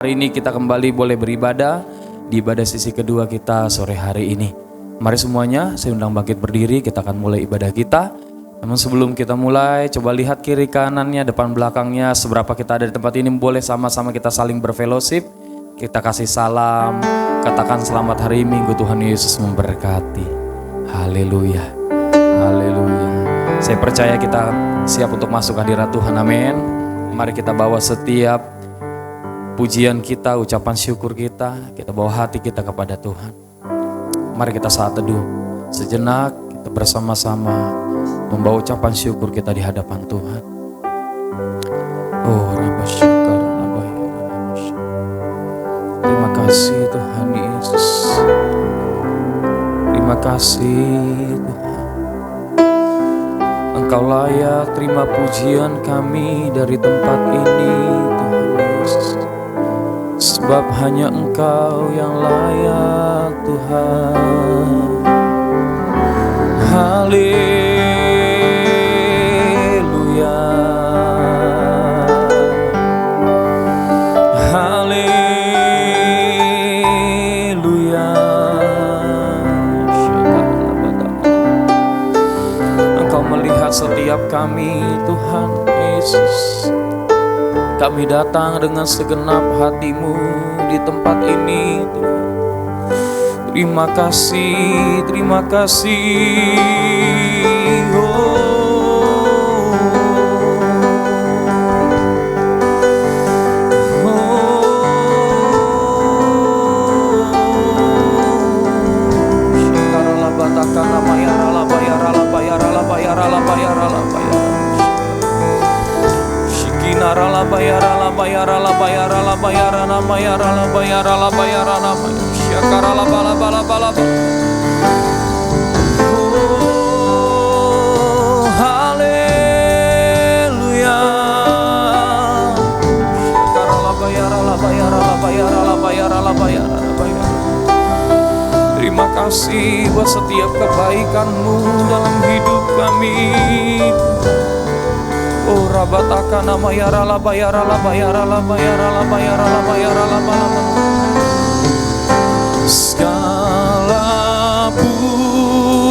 Hari ini kita kembali boleh beribadah di ibadah sesi kedua kita sore hari ini. Mari semuanya, saya undang bangkit berdiri, kita akan mulai ibadah kita. Namun sebelum kita mulai, coba lihat kiri kanannya, depan belakangnya, seberapa kita ada di tempat ini. Boleh sama-sama kita saling berfellowship, kita kasih salam, katakan selamat hari Minggu, Tuhan Yesus memberkati. Haleluya, haleluya. Saya percaya kita siap untuk masuk hadirat Tuhan, amin. Mari kita bawa setiap pujian kita, ucapan syukur kita bawa hati kita kepada Tuhan. Mari kita saat teduh sejenak, kita bersama-sama membawa ucapan syukur kita di hadapan Tuhan. Oh, Rabba Syakar, Rabba Syakar. Terima kasih Tuhan Yesus. Terima kasih Tuhan. Engkau layak terima pujian kami dari tempat ini, Tuhan Yesus. Sebab hanya Engkau yang layak Tuhan. Haleluya, haleluya. Engkau melihat setiap kami Tuhan Yesus. Kami datang dengan segenap hati-Mu di tempat ini, Tuhan. Terima kasih, terima kasih. Terima kasih buat setiap kebaikan-Mu dalam hidup kami. Oh, rabataka nama yarala bayarala bayarala bayarala bayarala bayarala bayarala. Segala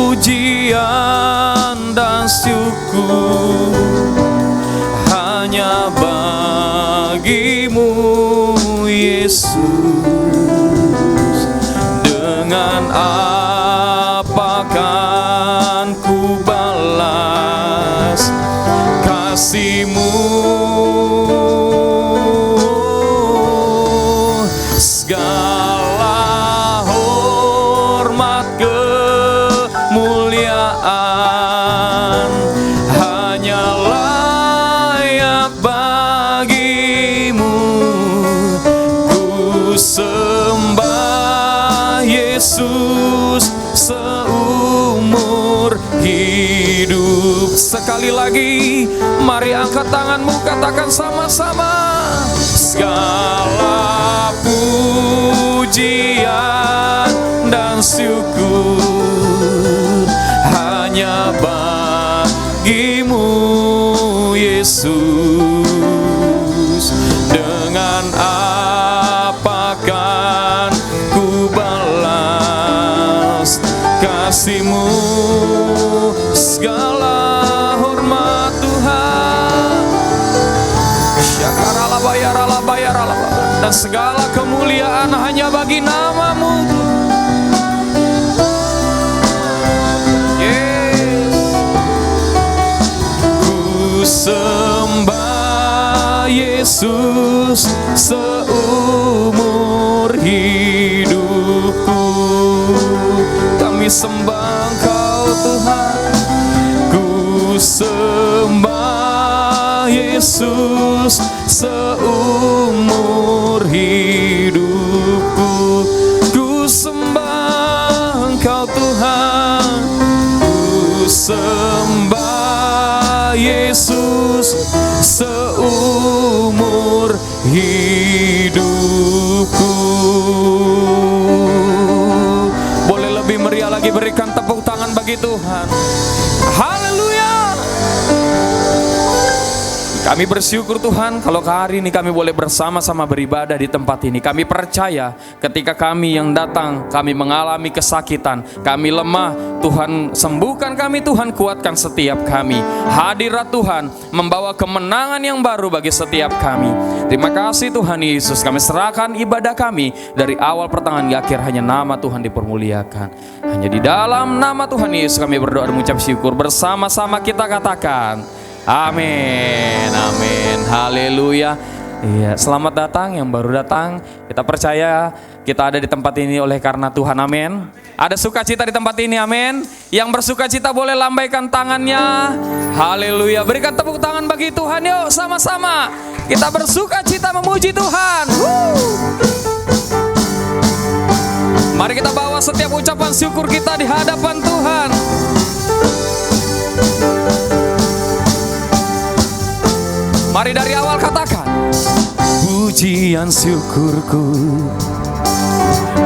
pujian dan syukur hanya bagi-Mu Yesus. Dengan apa kan ku balas kasih-Mu? Segala hormat kemuliaan hanya layak bagi-Mu. Ku sembah Yesus seumur hidup. Sekali lagi, mari angkat tanganmu, katakan sama-sama. Segala pujian dan syukur hanya bagi-Mu Yesus. Dengan apa kan ku balas kasih-Mu? Segala hormat Tuhan, syakarala bayarala bayarala, dan segala kemuliaan hanya bagi nama-Mu. Yes. Ku sembah Yesus seumur hidupku. Kami sembah Engkau Tuhan. Ku sembah Yesus seumur hidupku. Ku sembah Engkau Tuhan. Ku sembah Yesus seumur hidupku. Boleh lebih meriah lagi, berikan tepuk tangan bagi Tuhan. Haleluya. Kami Kami bersyukur Tuhan kalau hari ini kami boleh bersama-sama beribadah di tempat ini. Kami percaya ketika kami yang datang, kami mengalami kesakitan, kami lemah, Tuhan sembuhkan kami, Tuhan kuatkan setiap kami. Hadirat Tuhan membawa kemenangan yang baru bagi setiap kami. Terima kasih Tuhan Yesus, kami serahkan ibadah kami dari awal pertengahan hingga akhir, hanya nama Tuhan dipermuliakan. Hanya di dalam nama Tuhan Yesus kami berdoa dan mengucap syukur. Bersama-sama kita katakan amin, amin, haleluya. Iya, selamat datang yang baru datang. Kita percaya kita ada di tempat ini oleh karena Tuhan, amin. Ada sukacita di tempat ini, amin. Yang bersukacita boleh lambaikan tangannya, haleluya. Berikan tepuk tangan bagi Tuhan, yuk sama-sama kita bersukacita memuji Tuhan. Mari kita bawa setiap ucapan syukur kita di hadapan Tuhan. Mari dari awal katakan, pujian syukurku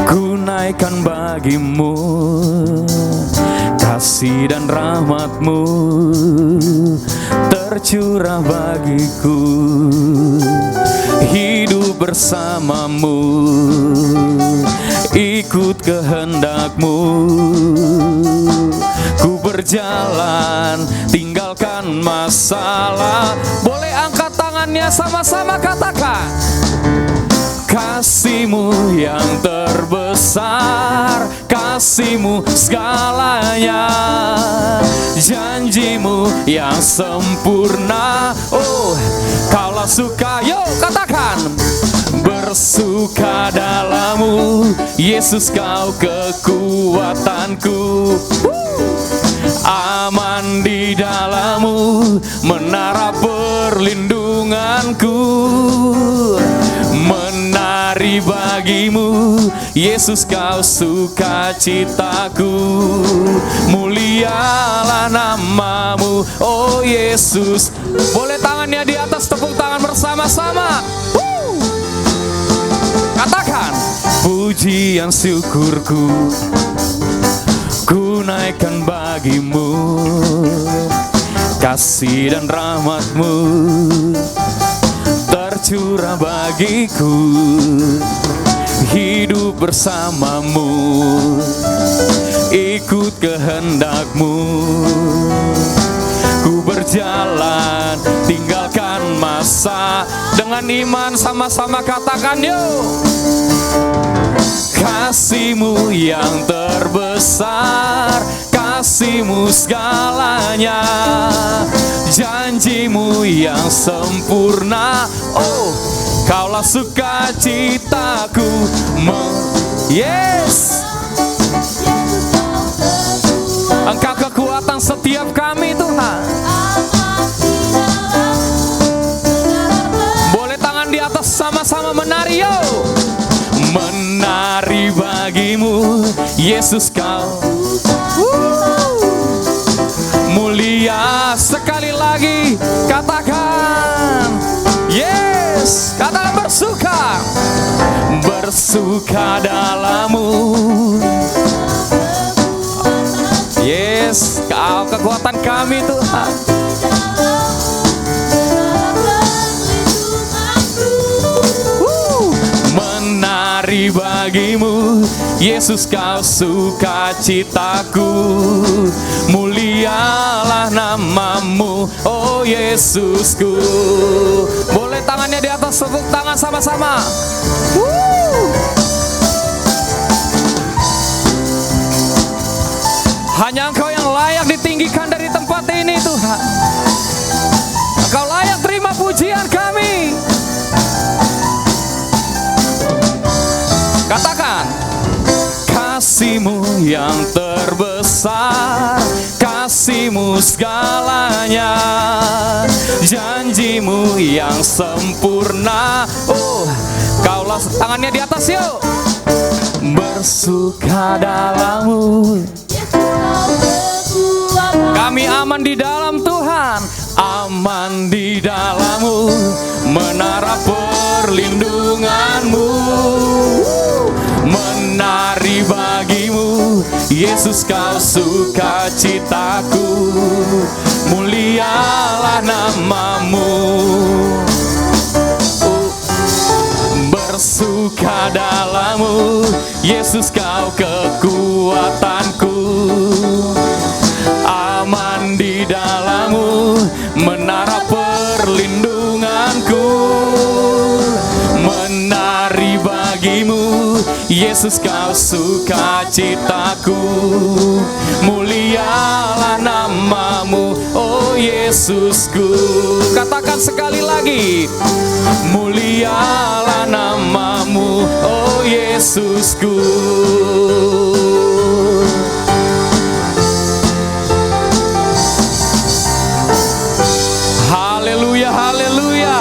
ku naikkan bagimu, kasih dan rahmatmu tercurah bagiku, hidup bersamamu, ikut kehendakmu, ku berjalan tinggalkan masalah. Boleh angkat tangannya sama-sama katakan, kasih-Mu yang terbesar, kasih-Mu segalanya, janji-Mu yang sempurna. Oh, Kaulah suka, yuk katakan, bersuka dalam-Mu, Yesus Kau kekuatanku. Aman di dalam-Mu, menara perlindunganku. Menari bagimu, Yesus Kau sukacitaku. Mulialah nama-Mu, oh Yesus. Boleh tangannya di atas, tepuk tangan bersama-sama. Katakan, pujian syukurku ku naikkan bagimu, kasih dan rahmat-Mu tercurah bagiku, hidup bersama-Mu, ikut kehendak-Mu, ku berjalan tinggalkan masa. Dengan iman sama-sama katakan yuk, kasih-Mu yang terbesar, kasih-Mu segalanya, janji-Mu yang sempurna. Oh, Kaulah sukacitaku. Yes, Engkau kekuatan setiap kami Tuhan. Boleh tangan di atas sama-sama menari yuk. Menari bagimu, Yesus Kau mulia. Sekali lagi katakan yes, katakan bersuka, bersuka dalam-Mu. Yes, Kau kekuatan kami Tuhan. Menari bagimu, Yesus Kau sukacitaku. Mulialah nama-Mu, oh Yesusku. Boleh tangannya di atas, tepuk tangan sama-sama. Hanya Engkau yang layak ditinggikan dari tempat ini Tuhan. Engkau layak terima pujian kami. Katakan, kasih-Mu yang terbesar, kasih-Mu segalanya, janji-Mu yang sempurna. Oh, Kaulah, tangannya di atas yuk. Bersuka dalam-Mu, kami aman di dalam Tuhan, aman di dalam-Mu, menara perlindungan-Mu. Menari bagimu, Yesus Kau sukacitaku. mulialah namamu. Bersuka dalam-Mu, Yesus Kau kekuatanku. Aman di dalam-Mu, menara perlindunganku. Menari bagi-Mu, Yesus Kau sukacitaku. Mulialah namamu, oh Yesusku. Katakan sekali lagi, mulialah namamu, oh Yesusku. Haleluya, haleluya,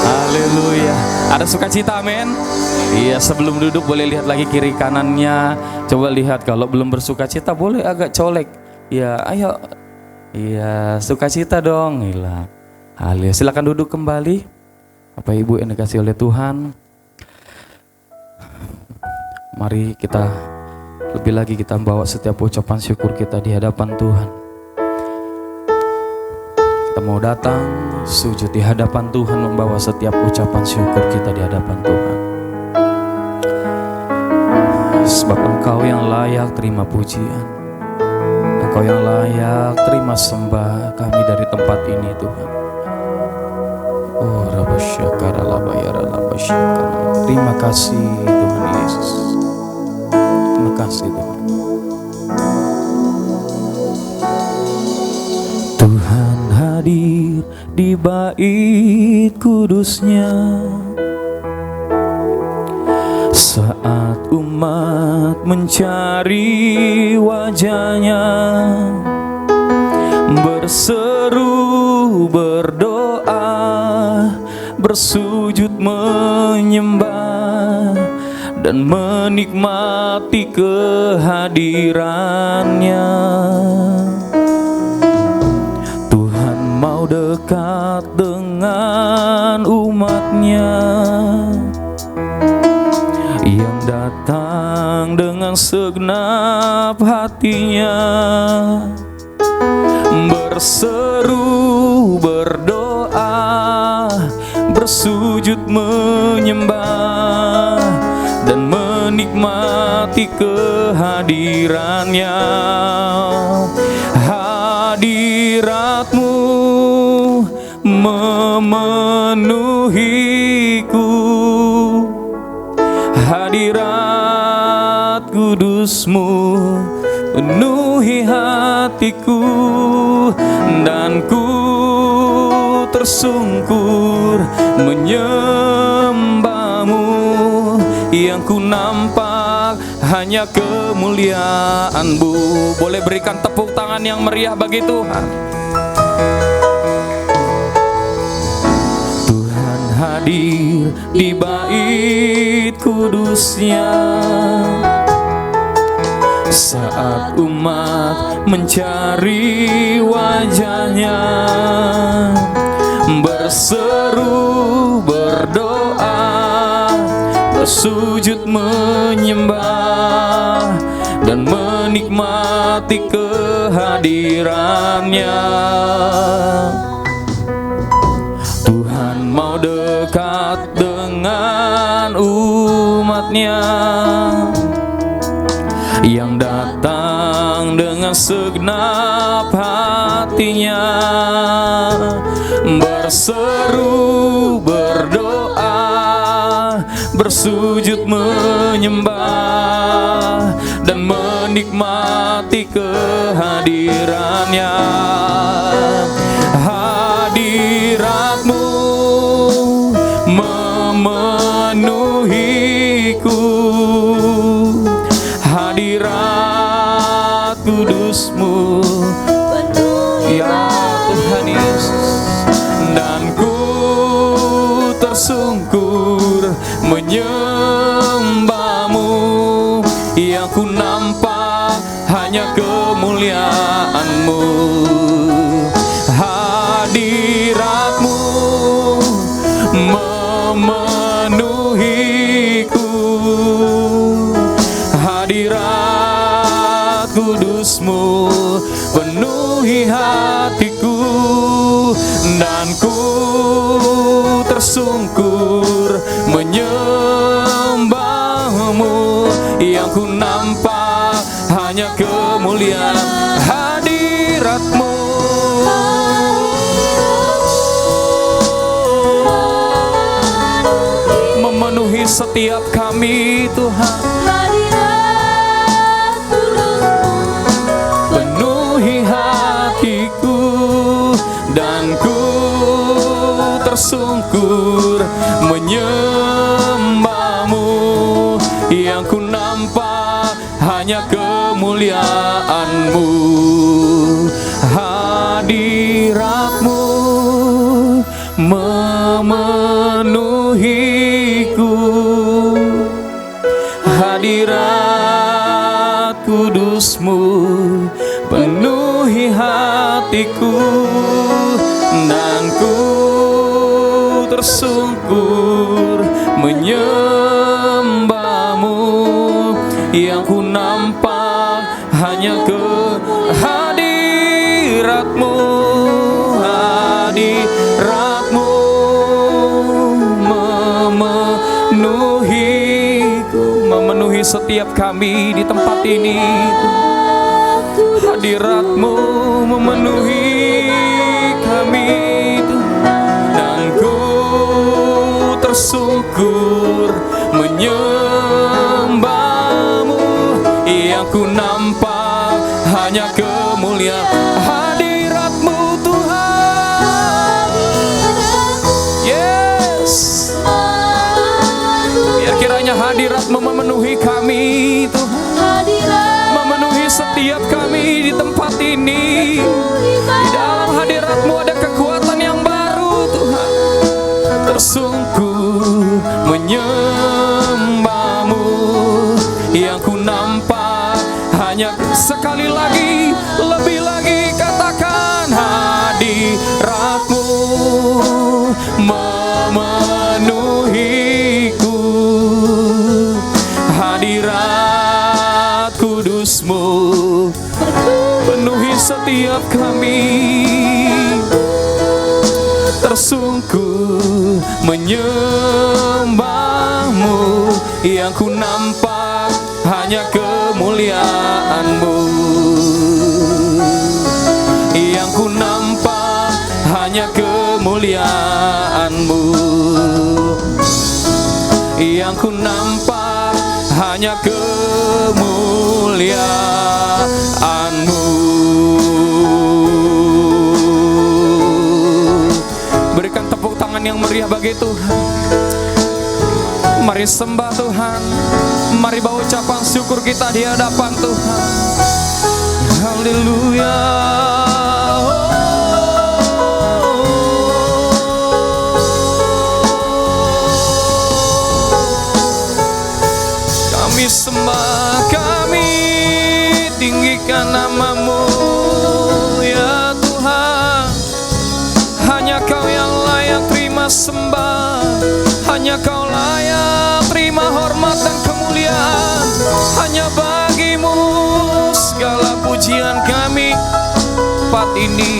haleluya. Ada sukacita, amin. Iya, sebelum duduk boleh lihat lagi kiri kanannya. Coba lihat, kalau belum bersukacita boleh agak colek. Ya, ayo. Iya, sukacita dong. Gila. Haleluya. Silakan duduk kembali. Bapak Ibu yang dikasih oleh Tuhan. Mari kita lebih lagi kita bawa setiap ucapan syukur kita di hadapan Tuhan. Kita mau datang sujud di hadapan Tuhan, membawa setiap ucapan syukur kita di hadapan Tuhan. Sebab Engkau yang layak terima pujian, Engkau yang layak terima sembah kami dari tempat ini Tuhan. Oh Rabasyakara labayara labasyakara. Terima kasih Tuhan Yesus. Terima kasih Tuhan. Tuhan hadir di bait kudusnya saat umat mencari wajahnya, berseru, berdoa, bersujud menyembah dan menikmati kehadirannya. Tuhan mau dekat dengan umatnya yang datang dengan segenap hatinya, berseru, berdoa, bersujud menyembah dan menikmati kehadirannya. Hadirat-Mu memenuhiku, hadirat kudus-Mu penuhi hatiku, dan ku tersungkur menyembah-Mu. Yang ku nampak hanya kemuliaan-Mu. Boleh berikan tepuk tangan yang meriah bagi Tuhan. Tuhan hadir di bait kudusnya saat umat mencari wajahnya, berseru, berdoa, bersujud menyembah dan menikmati kehadirannya. Tuhan mau dekat dengan umatnya yang datang dengan segenap hatinya, berseru, berdoa, bersujud menyembah dan menikmati kehadirannya. Hadirat-Mu memenuhiku, hadirat kudus-Mu ya Tuhan Yesus, dan ku tersungkur menyembah-Mu. Yang ku nampak hanya kemuliaan-Mu. Hadirat-Mu memenuhiku, hadirat kudus-Mu penuhi ku nampak hanya kemuliaan hadirat-Mu. Memenuhi setiap kami Tuhan. Penuhi hatiku dan ku tersungkur menyembah-Mu. Yang ku nampak hanya kemuliaan-Mu. Hadirat-Mu memenuhiku. Hadirat kudus-Mu penuhi hatiku dan ku tersungkur menyembah-Mu. Yang ku nampak hanya hadirat-Mu. Hadirat-Mu memenuhi setiap kami di tempat ini. Hadirat-Mu memenuhi kami dan ku tersungkur menyembah-Mu. Yang ku nampak hanya kemuliaan hadirat-Mu Tuhan. Yes. Biar kiranya hadirat-Mu memenuhi kami Tuhan. Memenuhi setiap kami di tempat ini. Di dalam hadirat-Mu ada kekuatan yang baru Tuhan. Tersungkur menyembah-Mu. Yang ku nampak hanya sekali lagi, lebih lagi katakan hadirat-Mu memenuhiku. Hadirat kudus-Mu penuhi setiap kami. Tersungkur menyembah-Mu. Yang ku nampak hanya kemuliaan-Mu. Yang ku nampak hanya kemuliaan-Mu. Yang ku nampak hanya kemuliaan-Mu. Berikan tepuk tangan yang meriah bagi Tuhan. Mari sembah Tuhan. Mari bawa ucapan syukur kita di hadapan Tuhan. Haleluya. Kami sembah, kami tinggikan nama-Mu ya Tuhan. Hanya Kau yang layak terima sembah. Hanya Kau layak terima hormat dan kemuliaan. Hanya bagi-Mu segala pujian kami tempat ini.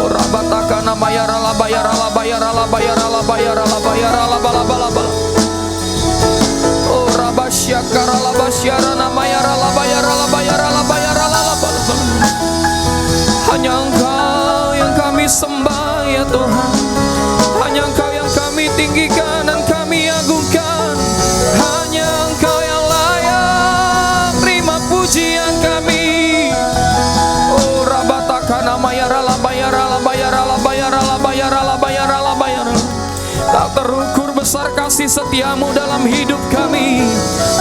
Rabatakana bayarala bayarala bayarala bayarala bayarala bayarala bala. Rabasyakarala basyarana mayarala bayarala bayarala bayarala bala. Hanya Engkau yang kami sembah ya Tuhan. Hanya Engkau yang kami tinggikan dan kami agungkan. Hanya Engkau yang layak terima pujian kami. Oh rabatakana mayarala bayarala bayarala bayarala bayarala bayarala bayarala. Tak terukur besar kasih setiamu dalam hidup kami.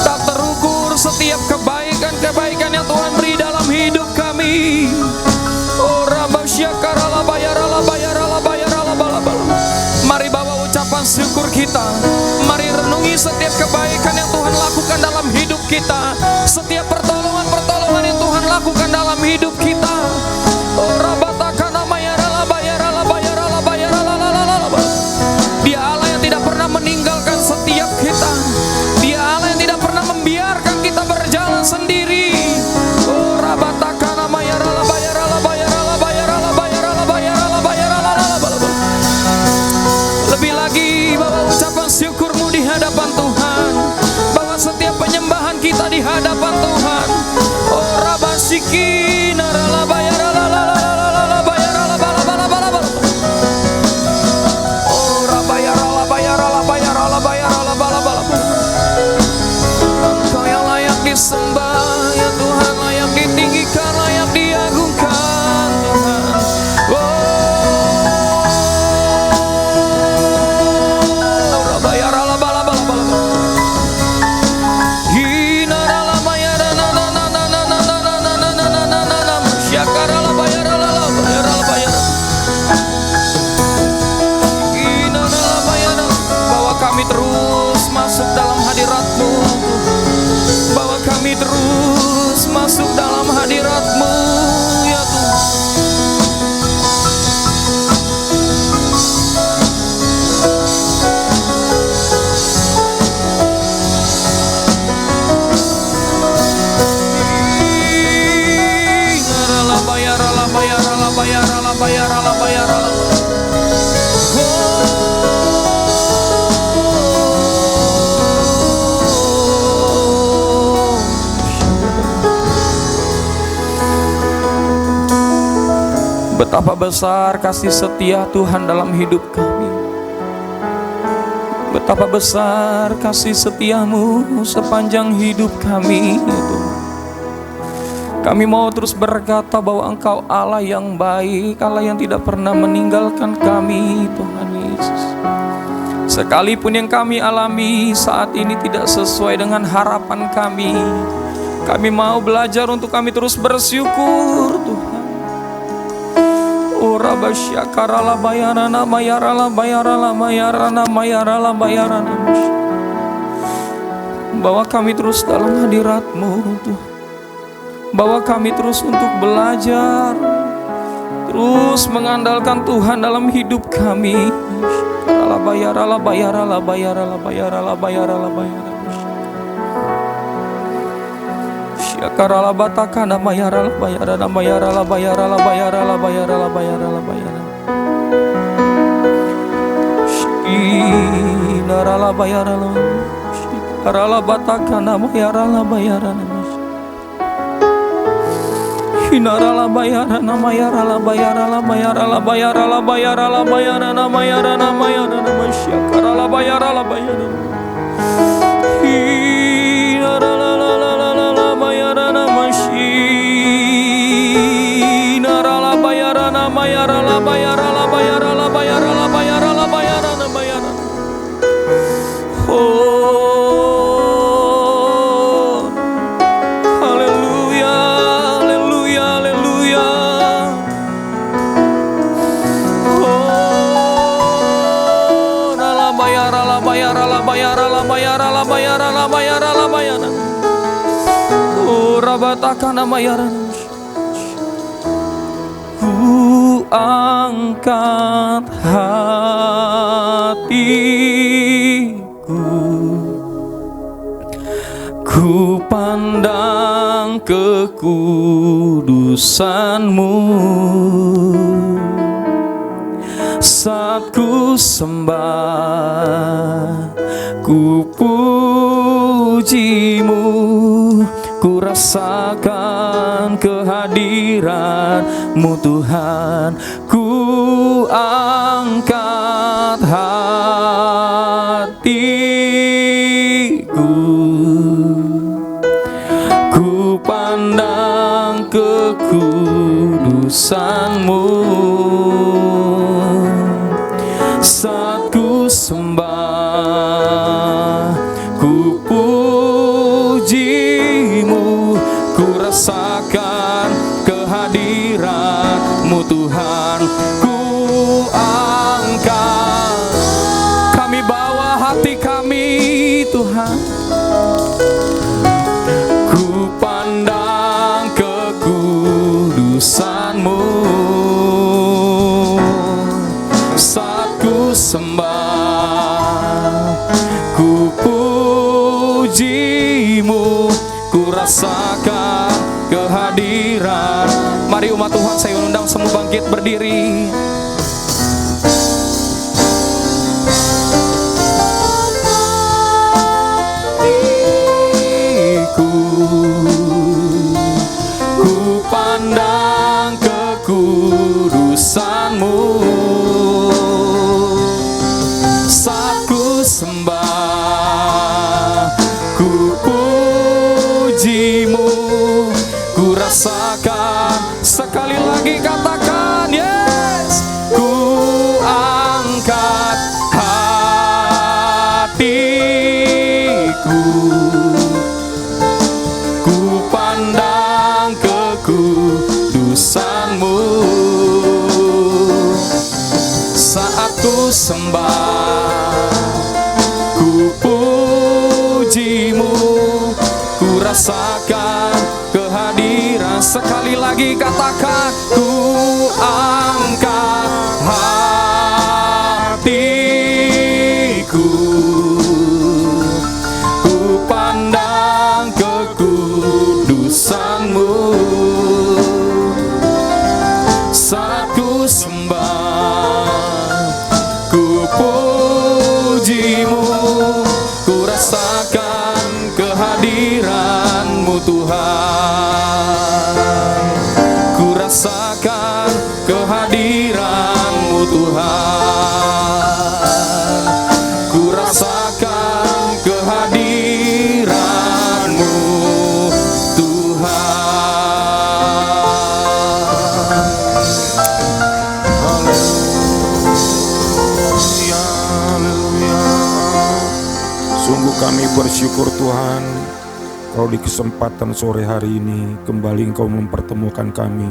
Tak terukur setiap kebaikan-kebaikan yang Tuhan beri dalam hidup kami. Oh rabasyakarala bayarala bayarala bayarala bala. Mari bawa ucapan syukur kita. Mari renungi setiap kebaikan yang Tuhan lakukan dalam hidup kita. Setiap pertolongan-pertolongan yang Tuhan lakukan dalam hidup kita. Oh rabatakana mayarala bayarala bayarala bayarala. Dia Allah yang tidak pernah meninggalkan setiap kita. Dia Allah yang tidak pernah membiarkan kita berjalan sendiri. Oh rabatakana mayarala bayarala bayarala bayarala. Betapa besar kasih setia Tuhan dalam hidup kami. Betapa besar kasih setiamu sepanjang hidup kami, Tuhan. Kami mau terus berkata bahwa Engkau Allah yang baik, Allah yang tidak pernah meninggalkan kami, Tuhan Yesus. Sekalipun yang kami alami saat ini tidak sesuai dengan harapan kami mau belajar untuk kami terus bersyukur, Tuhan. Ora basyakarala bayarana bayarala bayarala bayarana bayarala bayarana. Bawa kami terus dalam hadirat-Mu, Tuhan. Bawa kami terus untuk belajar, terus mengandalkan Tuhan dalam hidup kami. Bayarala bayarala bayarala bayarala bayarala bayarala bayarala. Syakarala batakana bayarala bayarala bayarala bayarala bayarala bayarala bayarala bayarala. Syakarala bayarala. Syakarala batakana bayarala bayarala. Hinarala bayarana mayarala bayarala bayarala bayarala bayarala bayarana mayarana mayarana masyakarala bayarala bayarana. Hinarala bayarana mashinarala bayarana mayarala bayarala bayarala bayarala bayarala bayarana bayarana. Bayarala bayarala bayarala. Rabatakana bayarana. Ku angkat hatiku, ku pandang kekudusan-Mu. Saat ku sembah, ku puji-Mu, ku rasakan kehadiran-Mu Tuhan. Ku angkat hatiku, ku pandang kekudusan-Mu. Saat ku sembah, ku puji-Mu, ku rasakan kehadiran-Mu Tuhan. Ku angkat, kami bawa hati kami Tuhan. Ku pandang kekudusan-Mu. Saat ku sembah, ku puji-Mu, ku rasakan kehadiran. Mari umat Tuhan, saya undang semua bangkit berdiri. Ku pandang kekudusan-Mu. Saat ku sembah, ku puji-Mu, ku rasakan. Sekali lagi katakan yes. Ku angkat hatiku, ku pandang kekudusan-Mu. Saat ku sembah, ku puji-Mu, ku rasakan kehadiran. Sekali lagi katakan, ku angkat hatiku, ku pandang kekudusan-Mu. Saat ku sembah, ku puji-Mu, ku rasakan kehadiran-Mu Tuhan. Ku rasakan kehadiran Tuhan. Ku rasakan kehadiran-Mu Tuhan. Haleluya, haleluya. Sungguh kami bersyukur Tuhan, kalau di kesempatan sore hari ini kembali Engkau mempertemukan kami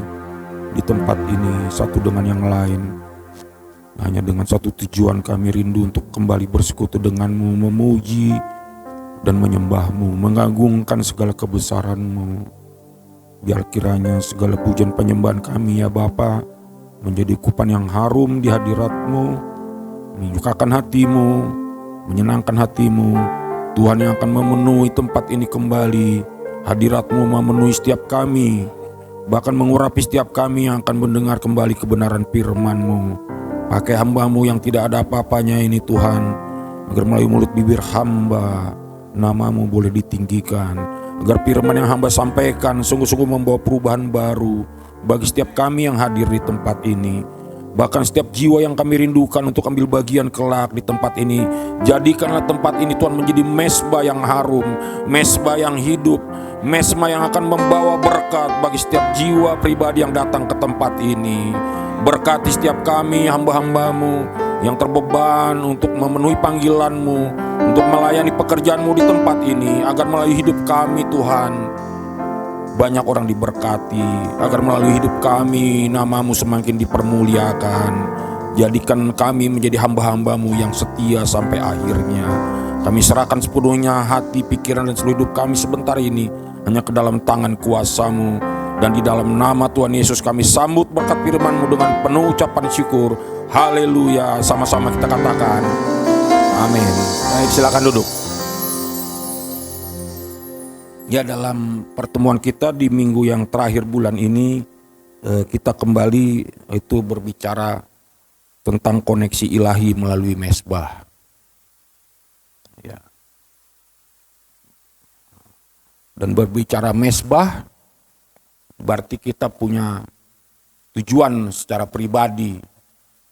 di tempat ini satu dengan yang lain. Hanya dengan satu tujuan, kami rindu untuk kembali bersekutu dengan-Mu, memuji dan menyembah-Mu, mengagungkan segala kebesaran-Mu. Biar kiranya segala pujian penyembahan kami ya Bapa menjadi ukupan yang harum di hadirat-Mu, menyukakan hati-Mu, menyenangkan hati-Mu. Tuhan yang akan memenuhi tempat ini kembali. Hadirat-Mu memenuhi setiap kami, bahkan mengurapi setiap kami yang akan mendengar kembali kebenaran firman-Mu. Pakai hamba-Mu yang tidak ada apa-apanya ini Tuhan, agar melalui mulut bibir hamba nama-Mu boleh ditinggikan, agar firman yang hamba sampaikan sungguh-sungguh membawa perubahan baru bagi setiap kami yang hadir di tempat ini. Bahkan setiap jiwa yang kami rindukan untuk ambil bagian kelak di tempat ini. Jadikanlah tempat ini Tuhan menjadi mesbah yang harum, mesbah yang hidup, mesbah yang akan membawa berkat bagi setiap jiwa pribadi yang datang ke tempat ini. Berkati setiap kami hamba-hamba-Mu yang terbeban untuk memenuhi panggilan-Mu, untuk melayani pekerjaan-Mu di tempat ini, agar melalui hidup kami Tuhan banyak orang diberkati, agar melalui hidup kami nama-Mu semakin dipermuliakan. Jadikan kami menjadi hamba-hamba-Mu yang setia sampai akhirnya. Kami serahkan sepenuhnya hati, pikiran dan seluruh hidup kami sebentar ini hanya ke dalam tangan kuasa-Mu. Dan di dalam nama Tuhan Yesus kami sambut berkat firman-Mu dengan penuh ucapan syukur. Haleluya. Sama-sama kita katakan amin. Baik, silakan duduk. Ya, dalam pertemuan kita di minggu yang terakhir bulan ini, kita kembali itu berbicara tentang koneksi ilahi melalui mesbah. Ya. Dan berbicara mesbah berarti kita punya tujuan secara pribadi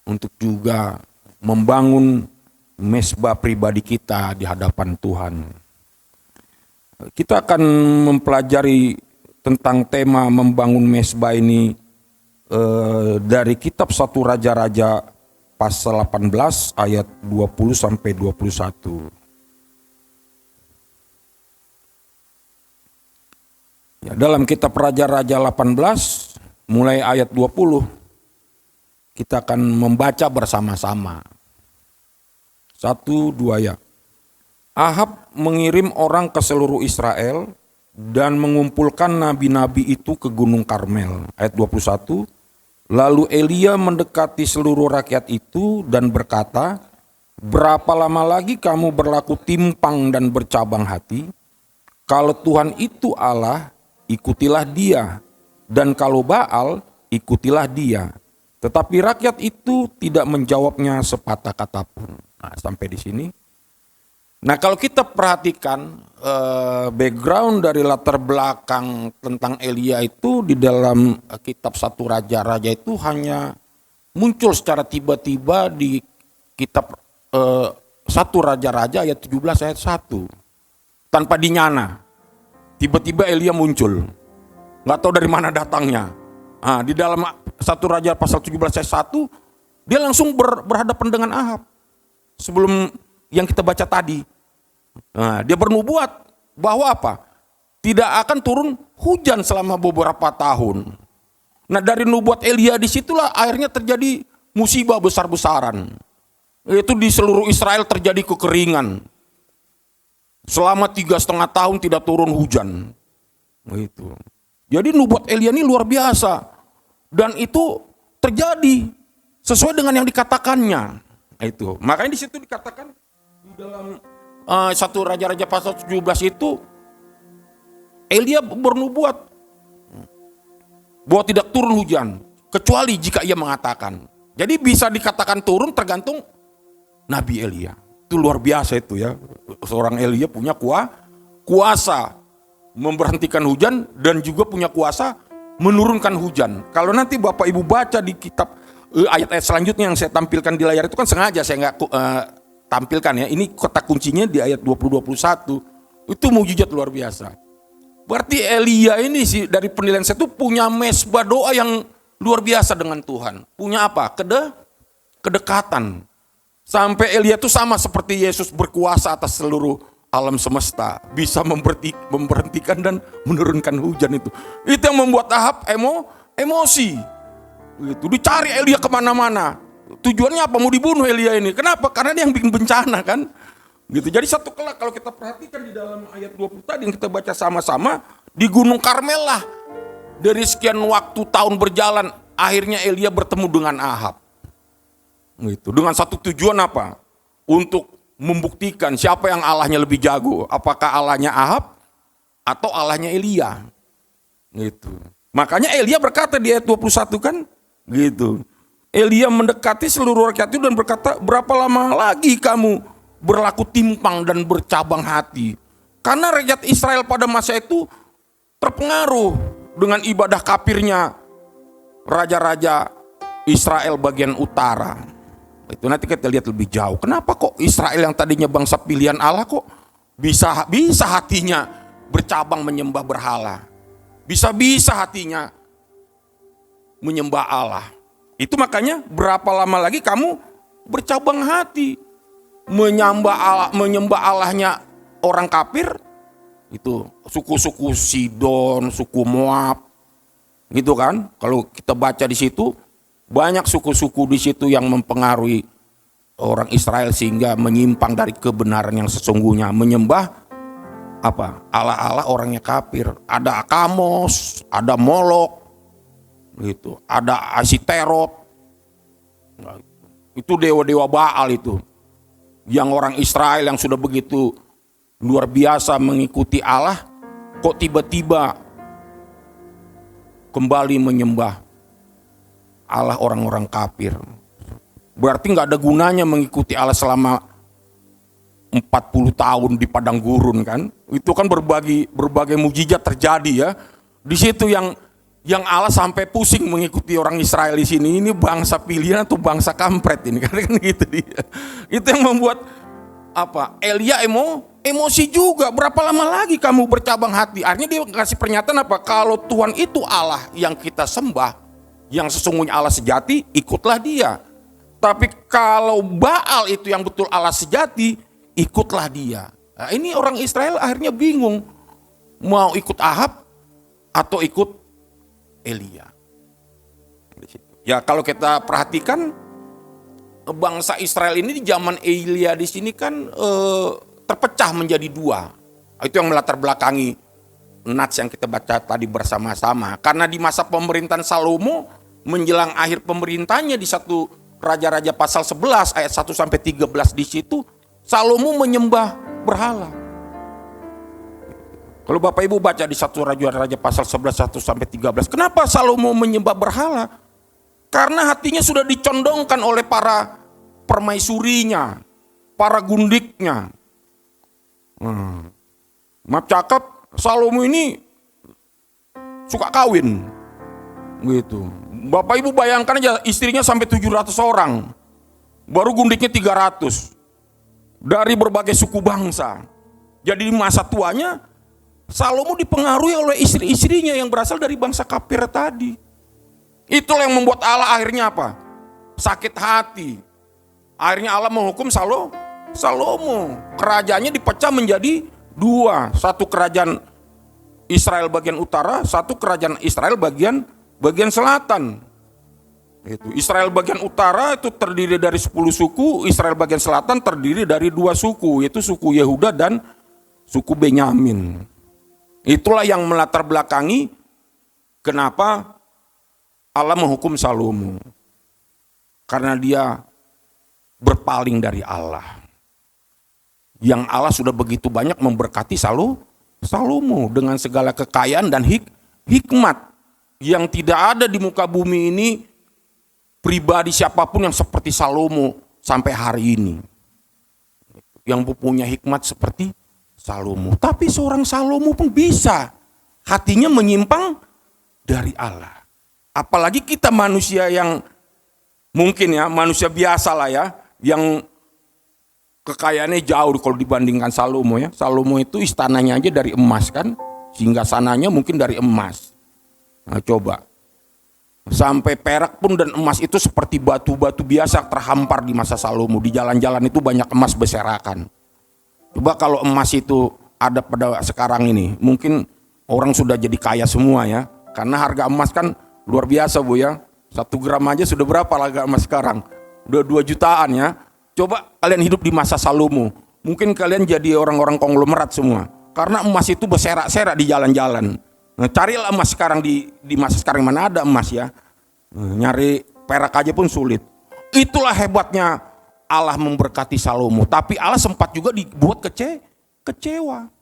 untuk juga membangun mesbah pribadi kita di hadapan Tuhan. Kita akan mempelajari tentang tema membangun mesbah ini dari kitab 1 Raja-Raja pasal 18 ayat 20 sampai 21. Ya, dalam kitab Raja-Raja 18 mulai ayat 20 kita akan membaca bersama-sama. 1, 2 ya. Ahab mengirim orang ke seluruh Israel dan mengumpulkan nabi-nabi itu ke Gunung Karmel. Ayat 21. Lalu Elia mendekati seluruh rakyat itu dan berkata, "Berapa lama lagi kamu berlaku timpang dan bercabang hati? Kalau Tuhan itu Allah, ikutilah Dia, dan kalau Baal, ikutilah dia." Tetapi rakyat itu tidak menjawabnya sepatah kata pun. Nah, sampai di sini. Nah, kalau kita perhatikan background dari latar belakang tentang Elia itu di dalam kitab 1 Raja-Raja itu hanya muncul secara tiba-tiba di kitab 1 Raja-Raja ayat 17 ayat 1. Tanpa dinyana. Tiba-tiba Elia muncul. Nggak tahu dari mana datangnya. Nah, di dalam 1 Raja pasal 17 ayat 1, dia langsung berhadapan dengan Ahab. Sebelum yang kita baca tadi. Nah, dia bernubuat bahwa apa? Tidak akan turun hujan selama beberapa tahun. Nah, dari nubuat Elia disitulah akhirnya terjadi musibah besar-besaran. Yaitu di seluruh Israel terjadi kekeringan. Selama 3,5 tahun tidak turun hujan. Gitu. Jadi nubuat Elia ini luar biasa. Dan itu terjadi sesuai dengan yang dikatakannya. Itu. Makanya di situ dikatakan di dalam 1 Raja-Raja pasal 17 itu Elia bernubuat bahwa tidak turun hujan kecuali jika ia mengatakan. Jadi bisa dikatakan turun tergantung Nabi Elia. Itu luar biasa itu ya. Seorang Elia punya kuasa memberhentikan hujan dan juga punya kuasa menurunkan hujan. Kalau nanti Bapak Ibu baca di kitab ayat-ayat selanjutnya yang saya tampilkan di layar itu kan sengaja saya nggak tampilkan ya. Ini kata kuncinya di ayat 20-21. Itu mujizat luar biasa. Berarti Elia ini sih dari penilaian saya itu punya mesbah doa yang luar biasa dengan Tuhan. Punya apa? Kedekatan. Sampai Elia itu sama seperti Yesus berkuasa atas seluruh alam semesta. Bisa memberhentikan dan menurunkan hujan itu. Itu yang membuat Ahab emosi. Gitu. Dicari Elia kemana-mana. Tujuannya apa? Mau dibunuh Elia ini. Kenapa? Karena dia yang bikin bencana kan. Gitu. Jadi satu kelak kalau kita perhatikan di dalam ayat 20 tadi yang kita baca sama-sama. Di Gunung Karmel lah. Dari sekian waktu tahun berjalan. Akhirnya Elia bertemu dengan Ahab. Gitu. Dengan satu tujuan apa? Untuk membuktikan siapa yang Allahnya lebih jago. Apakah Allahnya Ahab atau Allahnya Elia. Gitu. Makanya Elia berkata di ayat 21 kan. Gitu. Elia mendekati seluruh rakyat itu dan berkata, berapa lama lagi kamu berlaku timpang dan bercabang hati? Karena rakyat Israel pada masa itu terpengaruh dengan ibadah kafirnya raja-raja Israel bagian utara. Itu nanti kita lihat lebih jauh. Kenapa kok Israel yang tadinya bangsa pilihan Allah kok bisa hatinya bercabang menyembah berhala? Bisa hatinya menyembah Allah. Itu makanya berapa lama lagi kamu bercabang hati menyembah Allahnya orang kafir. Itu suku-suku Sidon, suku Moab. Gitu kan? Kalau kita baca di situ banyak suku-suku di situ yang mempengaruhi orang Israel sehingga menyimpang dari kebenaran yang sesungguhnya, menyembah apa? Allah-Allah orangnya kafir. Ada Kamos, ada Molok, gitu. Ada Asiterot. Nah, itu dewa-dewa Baal itu. Yang orang Israel yang sudah begitu luar biasa mengikuti Allah, kok tiba-tiba kembali menyembah Allah orang-orang kafir. Berarti nggak ada gunanya mengikuti Allah selama 40 tahun di padang gurun kan. Itu kan berbagai mujizat terjadi ya. Di situ yang Allah sampai pusing mengikuti orang Israel di sini. Ini bangsa pilihan atau bangsa kampret ini kan gitu dia. Itu yang membuat apa? Elia emosi juga. Berapa lama lagi kamu bercabang hati? Akhirnya dia kasih pernyataan apa? Kalau Tuhan itu Allah yang kita sembah, yang sesungguhnya Allah sejati, ikutlah dia. Tapi kalau Baal itu yang betul Allah sejati, ikutlah dia. Nah, ini orang Israel akhirnya bingung. Mau ikut Ahab atau ikut Elia. Ya kalau kita perhatikan bangsa Israel ini di zaman Elia di sini kan terpecah menjadi dua. Itu yang melatar belakangi nats yang kita baca tadi bersama-sama. Karena di masa pemerintahan Salomo menjelang akhir pemerintahnya di satu Raja-Raja pasal 11 ayat 1 sampai 13 di situ Salomo menyembah berhala. Kalau Bapak Ibu baca di satu Raja-Raja pasal 11 1 sampai 13, kenapa Salomo menyembah berhala? Karena hatinya sudah dicondongkan oleh para permaisurinya, para gundiknya. Maaf cakap, Salomo ini suka kawin. Gitu. Bapak Ibu bayangkan aja istrinya sampai 700 orang. Baru gundiknya 300. Dari berbagai suku bangsa. Jadi di masa tuanya Salomo dipengaruhi oleh istri-istrinya yang berasal dari bangsa kafir tadi. Itulah yang membuat Allah akhirnya apa? Sakit hati. Akhirnya Allah menghukum Salomo. Kerajaannya dipecah menjadi dua. Satu kerajaan Israel bagian utara, satu kerajaan Israel bagian selatan. Itu Israel bagian utara itu terdiri dari 10 suku, Israel bagian selatan terdiri dari 2 suku, yaitu suku Yehuda dan suku Benyamin. Itulah yang melatar belakangi kenapa Allah menghukum Salomo. Karena dia berpaling dari Allah. Yang Allah sudah begitu banyak memberkati Salomo dengan segala kekayaan dan hikmat. Yang tidak ada di muka bumi ini pribadi siapapun yang seperti Salomo sampai hari ini. Yang punya hikmat seperti Salomo. Tapi seorang Salomo pun bisa hatinya menyimpang dari Allah. Apalagi kita manusia yang mungkin ya manusia biasa lah ya, yang kekayaannya jauh kalau dibandingkan Salomo ya. Salomo itu istananya aja dari emas kan, sehingga sananya mungkin dari emas. Nah coba, sampai perak pun dan emas itu seperti batu-batu biasa terhampar di masa Salomo. Di jalan-jalan itu banyak emas berserakan. Coba kalau emas itu ada pada sekarang ini, mungkin orang sudah jadi kaya semua ya. Karena harga emas kan luar biasa Bu ya. 1 gram aja sudah berapa harga emas sekarang? Udah 2 jutaan ya. Coba kalian hidup di masa Salomo. Mungkin kalian jadi orang-orang konglomerat semua. Karena emas itu berserak-serak di jalan-jalan. Nah, carilah emas sekarang di masa sekarang, mana ada emas ya. Nyari perak aja pun sulit. Itulah hebatnya Allah memberkati Salomo. Tapi Allah sempat juga dibuat kecewa.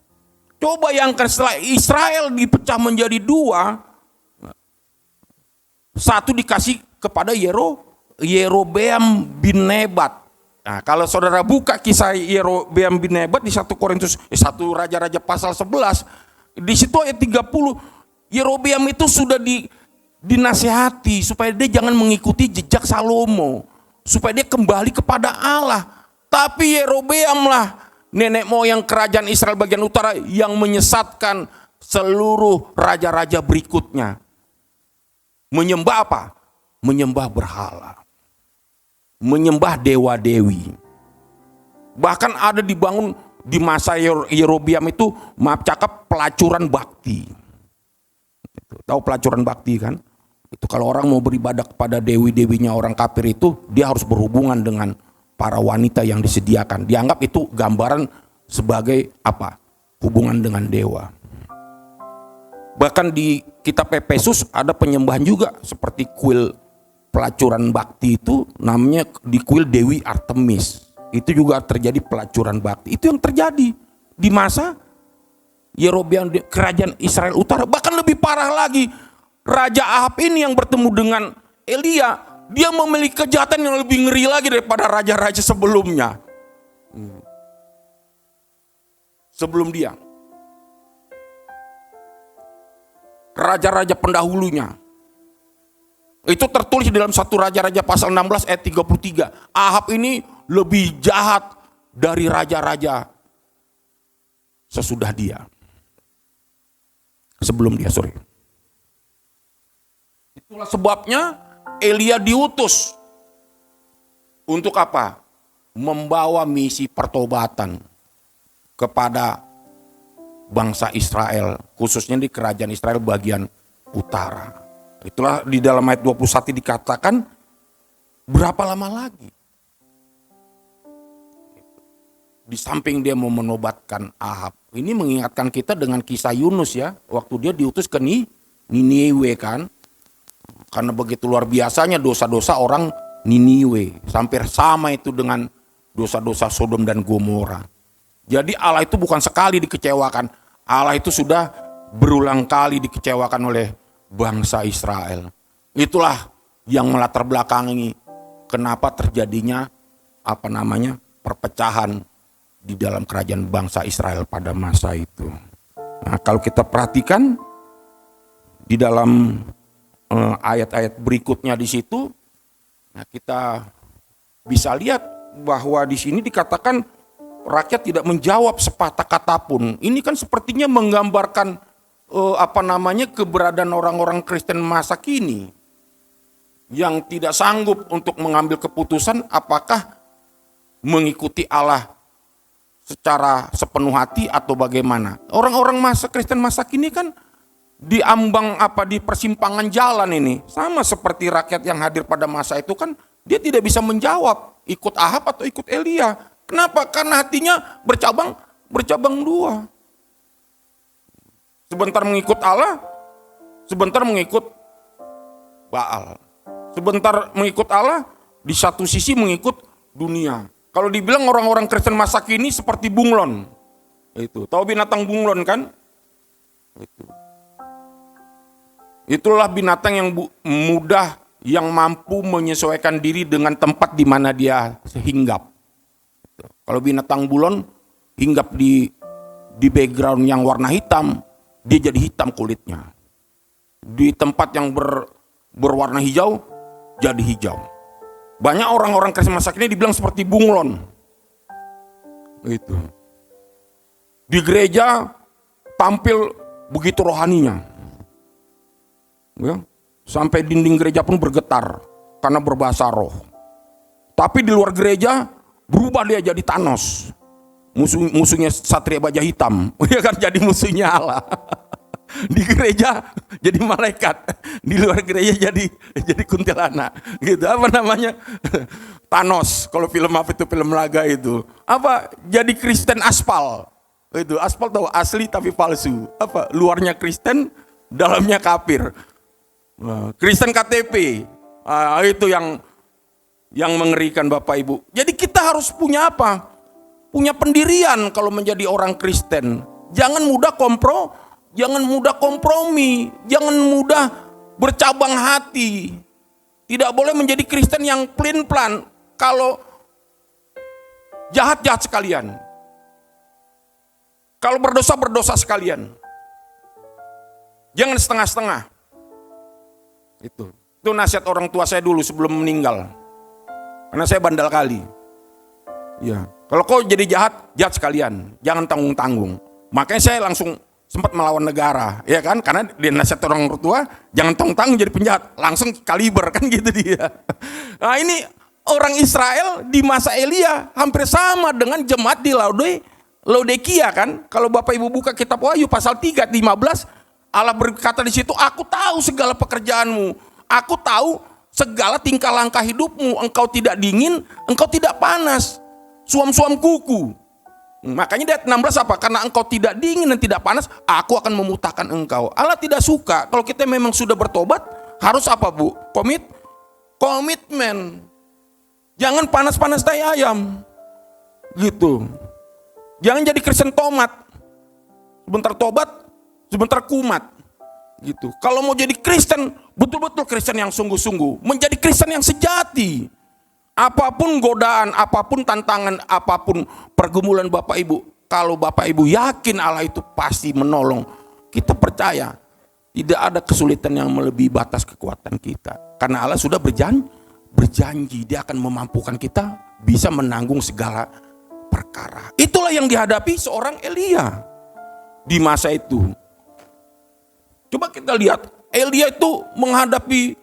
Coba yang setelah Israel dipecah menjadi 2. Satu dikasih kepada Yerobeam bin Nebat. Nah, kalau saudara buka kisah Yerobeam bin Nebat di 1 Raja-Raja pasal 11, di situ ayat 30, Yerobeam itu sudah dinasihati supaya dia jangan mengikuti jejak Salomo, supaya dia kembali kepada Allah. Tapi Yerobeamlah nenek moyang kerajaan Israel bagian utara yang menyesatkan seluruh raja-raja berikutnya. Menyembah apa? Menyembah berhala. Menyembah dewa-dewi. Bahkan ada dibangun di masa Yerobeam itu, maaf cakap, pelacuran bakti. Tahu pelacuran bakti kan? Itu kalau orang mau beribadah kepada dewi-dewinya orang kafir itu, dia harus berhubungan dengan para wanita yang disediakan. Dianggap itu gambaran sebagai apa? Hubungan dengan dewa. Bahkan di kitab Efesus ada penyembahan juga, seperti kuil pelacuran bakti itu namanya di kuil Dewi Artemis. Itu juga terjadi pelacuran bakti. Itu yang terjadi di masa Yerobeam kerajaan Israel Utara. Bahkan lebih parah lagi, Raja Ahab ini yang bertemu dengan Elia, dia memiliki kejahatan yang lebih ngeri lagi daripada raja-raja sebelumnya. Sebelum dia, raja-raja pendahulunya. Itu tertulis di dalam 1 Raja-Raja pasal 16 ayat 33. Ahab ini lebih jahat dari raja-raja sesudah dia. Sebelum dia, sorry. Itulah sebabnya Elia diutus. Untuk apa? Membawa misi pertobatan kepada bangsa Israel, khususnya di kerajaan Israel bagian utara. Itulah di dalam ayat 21 dikatakan, berapa lama lagi? Di samping dia mau menobatkan Ahab, ini mengingatkan kita dengan kisah Yunus ya, waktu dia diutus ke Niniwe kan. Karena begitu luar biasanya dosa-dosa orang Niniwe, hampir sama itu dengan dosa-dosa Sodom dan Gomora. Jadi Allah itu bukan sekali dikecewakan, Allah itu sudah berulang kali dikecewakan oleh bangsa Israel. Itulah yang melatar belakangi kenapa terjadinya perpecahan di dalam kerajaan bangsa Israel pada masa itu. Nah, kalau kita perhatikan di dalam ayat-ayat berikutnya di situ, nah kita bisa lihat bahwa di sini dikatakan rakyat tidak menjawab sepatah kata pun. Ini kan sepertinya menggambarkan keberadaan orang-orang Kristen masa kini yang tidak sanggup untuk mengambil keputusan apakah mengikuti Allah secara sepenuh hati atau bagaimana. Orang-orang masa Kristen masa kini kan diambang di persimpangan jalan ini, sama seperti rakyat yang hadir pada masa itu kan, dia tidak bisa menjawab ikut Ahab atau ikut Elia. Kenapa? Karena hatinya bercabang 2. Sebentar mengikut Allah, sebentar mengikut Baal. Sebentar mengikut Allah, di satu sisi mengikut dunia. Kalau dibilang orang-orang Kristen masa kini seperti bunglon. Itu, tahu binatang bunglon kan? Itulah binatang yang mudah, yang mampu menyesuaikan diri dengan tempat di mana dia hinggap. Kalau binatang bulan hinggap di background yang warna hitam, dia jadi hitam kulitnya. Di tempat yang berwarna hijau, jadi hijau. Banyak orang-orang Kristen masa kini dibilang seperti bunglon. Gitu. Di gereja tampil begitu rohaninya. Ya. Sampai dinding gereja pun bergetar karena berbahasa roh. Tapi di luar gereja berubah dia jadi Thanos. Musuhnya Satria Baja Hitam. Ya kan, jadi musuhnya Allah. Di gereja jadi malaikat, di luar gereja jadi kuntilanak. Gitu, apa namanya? Thanos. Kalau film apa itu, film laga itu. Apa? Jadi Kristen aspal. Itu aspal tahu, asli tapi palsu. Apa? Luarnya Kristen, dalamnya kafir. Kristen KTP. Itu yang mengerikan Bapak Ibu. Jadi kita harus punya apa? Punya pendirian kalau menjadi orang Kristen. Jangan mudah kompromi, jangan mudah bercabang hati. Tidak boleh menjadi Kristen yang pelin-pelan. Kalau jahat sekalian. Kalau berdosa sekalian. Jangan setengah-setengah. Itu nasihat orang tua saya dulu sebelum meninggal. Karena saya bandel kali. Ya, kalau kau jadi jahat sekalian, jangan tanggung-tanggung. Makanya saya langsung sempat melawan negara, ya kan? Karena dia nasihat orang tua, jangan tanggung-tanggung jadi penjahat, langsung kaliber kan gitu dia. Nah ini orang Israel di masa Elia hampir sama dengan jemaat di Laodikia kan? Kalau Bapak Ibu buka kitab Wahyu pasal 3 15, Allah berkata di situ, aku tahu segala pekerjaanmu, aku tahu segala tingkah langkah hidupmu, engkau tidak dingin, engkau tidak panas. Suam-suam kuku. Makanya di ayat 16 apa? Karena engkau tidak dingin dan tidak panas, aku akan memutahkan engkau. Allah tidak suka. Kalau kita memang sudah bertobat, harus apa Bu? Komitmen. Jangan panas-panas tai ayam. Gitu. Jangan jadi Kristen tomat. Sebentar tobat, sebentar kumat. Gitu. Kalau mau jadi Kristen, betul-betul Kristen yang sungguh-sungguh. Menjadi Kristen yang sejati. Apapun godaan, apapun tantangan, apapun pergumulan Bapak Ibu, kalau Bapak Ibu yakin Allah itu pasti menolong, kita percaya tidak ada kesulitan yang melebihi batas kekuatan kita. Karena Allah sudah berjanji Dia akan memampukan kita bisa menanggung segala perkara. Itulah yang dihadapi seorang Elia di masa itu. Coba kita lihat, Elia itu menghadapi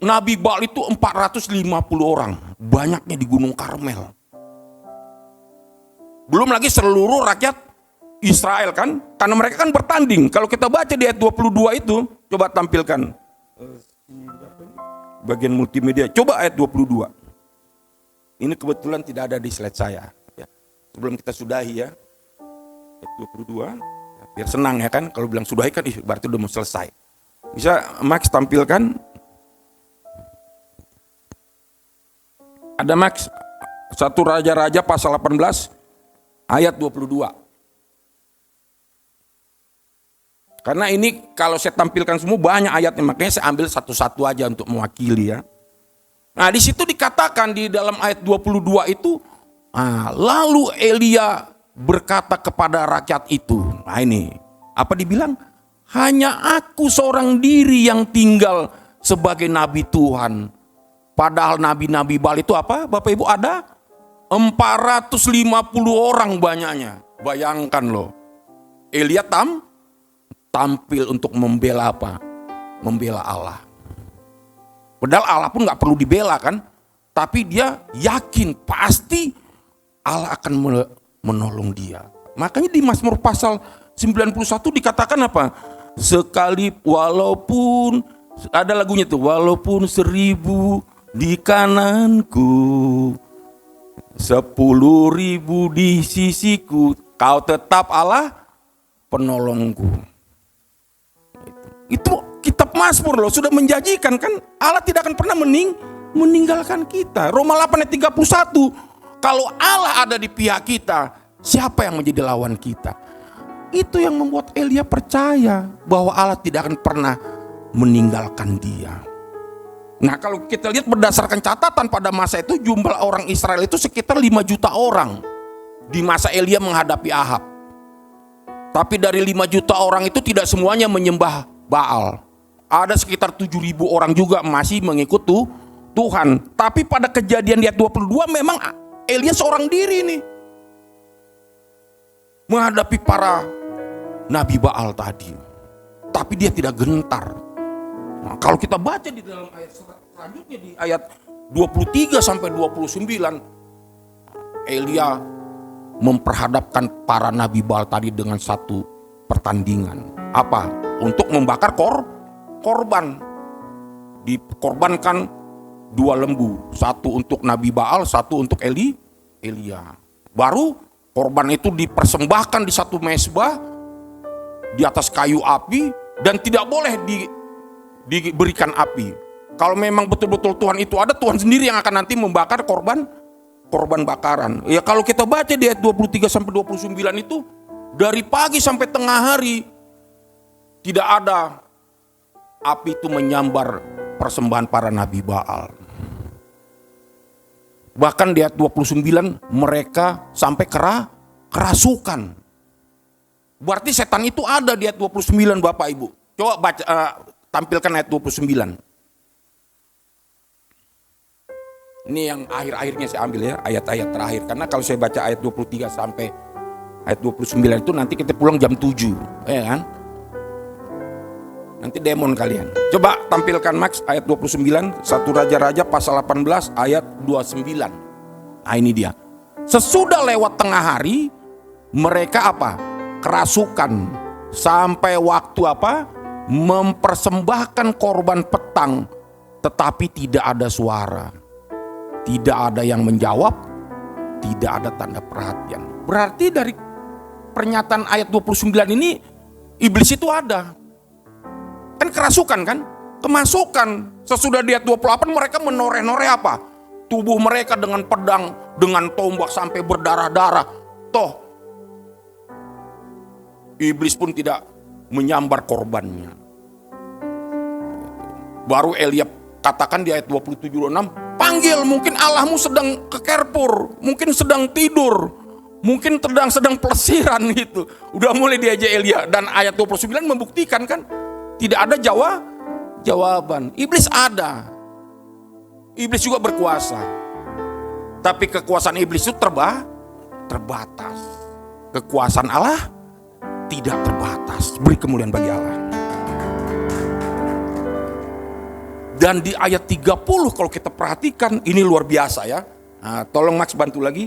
Nabi Baal itu 450 orang, banyaknya di Gunung Karmel. Belum lagi seluruh rakyat Israel kan, karena mereka kan bertanding. Kalau kita baca di ayat 22 itu, coba tampilkan bagian multimedia. Coba ayat 22. Ini kebetulan tidak ada di slide saya. Ya. Sebelum kita sudahi ya, ayat 22. Ya, biar senang ya kan, kalau bilang sudahi kan berarti udah mau selesai. Bisa Max tampilkan? Ada Max, 1 Raja-Raja pasal 18 ayat 22. Karena ini kalau saya tampilkan semua banyak ayatnya, makanya saya ambil satu-satu aja untuk mewakili ya. Nah di situ dikatakan di dalam ayat 22 itu, lalu Elia berkata kepada rakyat itu, nah ini apa dibilang? Hanya aku seorang diri yang tinggal sebagai nabi Tuhan. Padahal nabi-nabi Baal itu apa? Bapak Ibu ada 450 orang banyaknya. Bayangkan loh. Elia tampil untuk membela apa? Membela Allah. Padahal Allah pun gak perlu dibela kan. Tapi dia yakin pasti Allah akan menolong dia. Makanya di Mazmur pasal 91 dikatakan apa? Sekali walaupun, ada lagunya tuh, walaupun 1000 di kananku, 10.000 di sisiku, kau tetap Allah penolongku. Itu kitab Mazmur loh, sudah menjanjikan kan, Allah tidak akan pernah meninggalkan kita. Roma 8 ayat 31, kalau Allah ada di pihak kita, siapa yang menjadi lawan kita? Itu yang membuat Elia percaya bahwa Allah tidak akan pernah meninggalkan dia. Nah kalau kita lihat berdasarkan catatan pada masa itu, jumlah orang Israel itu sekitar 5 juta orang di masa Elia menghadapi Ahab. Tapi dari 5 juta orang itu tidak semuanya menyembah Baal. Ada sekitar 7.000 orang juga masih mengikut Tuhan. Tapi pada kejadian di ayat 22 memang Elia seorang diri nih menghadapi para Nabi Baal tadi. Tapi dia tidak gentar. Nah, kalau kita baca di dalam ayat selanjutnya di ayat 23 sampai 29, Elia memperhadapkan para Nabi Baal tadi dengan satu pertandingan. Apa? Untuk membakar korban. Dikorbankan 2 lembu, satu untuk Nabi Baal, satu untuk Elia. Baru korban itu dipersembahkan di satu mezbah di atas kayu api dan tidak boleh diberikan api. Kalau memang betul-betul Tuhan itu ada, Tuhan sendiri yang akan nanti membakar korban bakaran. Ya kalau kita baca di ayat 23 sampai 29 itu dari pagi sampai tengah hari tidak ada api itu menyambar persembahan para Nabi Baal. Bahkan di ayat 29 mereka sampai kerasukan. Berarti setan itu ada di ayat 29 Bapak Ibu. Coba baca, tampilkan ayat 29. Ini yang akhir-akhirnya saya ambil ya, ayat-ayat terakhir. Karena kalau saya baca ayat 23 sampai ayat 29 itu nanti kita pulang jam 7. Ya kan? Nanti demon kalian. Coba tampilkan Max ayat 29, 1 Raja-Raja pasal 18 ayat 29. Nah ini dia. Sesudah lewat tengah hari, mereka apa? Kerasukan sampai waktu apa? Mempersembahkan korban petang, tetapi tidak ada suara. Tidak ada yang menjawab, tidak ada tanda perhatian. Berarti dari pernyataan ayat 29 ini, iblis itu ada. Kan kerasukan kan? Kemasukan. Sesudah di ayat 28 mereka menoreh-noreh apa? Tubuh mereka dengan pedang, dengan tombak sampai berdarah-darah. Toh, iblis pun tidak menyambar korbannya. Baru Elia katakan di ayat 27-26, panggil, mungkin Allahmu sedang kekerpur, mungkin sedang tidur, mungkin sedang pelesiran gitu. Udah mulai diajak Elia. Dan ayat 29 membuktikan kan, tidak ada jawaban. Iblis ada. Iblis juga berkuasa. Tapi kekuasaan iblis itu terbatas. Kekuasaan Allah tidak terbatas. Beri kemuliaan bagi Allah. Dan di ayat 30 kalau kita perhatikan, ini luar biasa ya. Nah, tolong Max bantu lagi.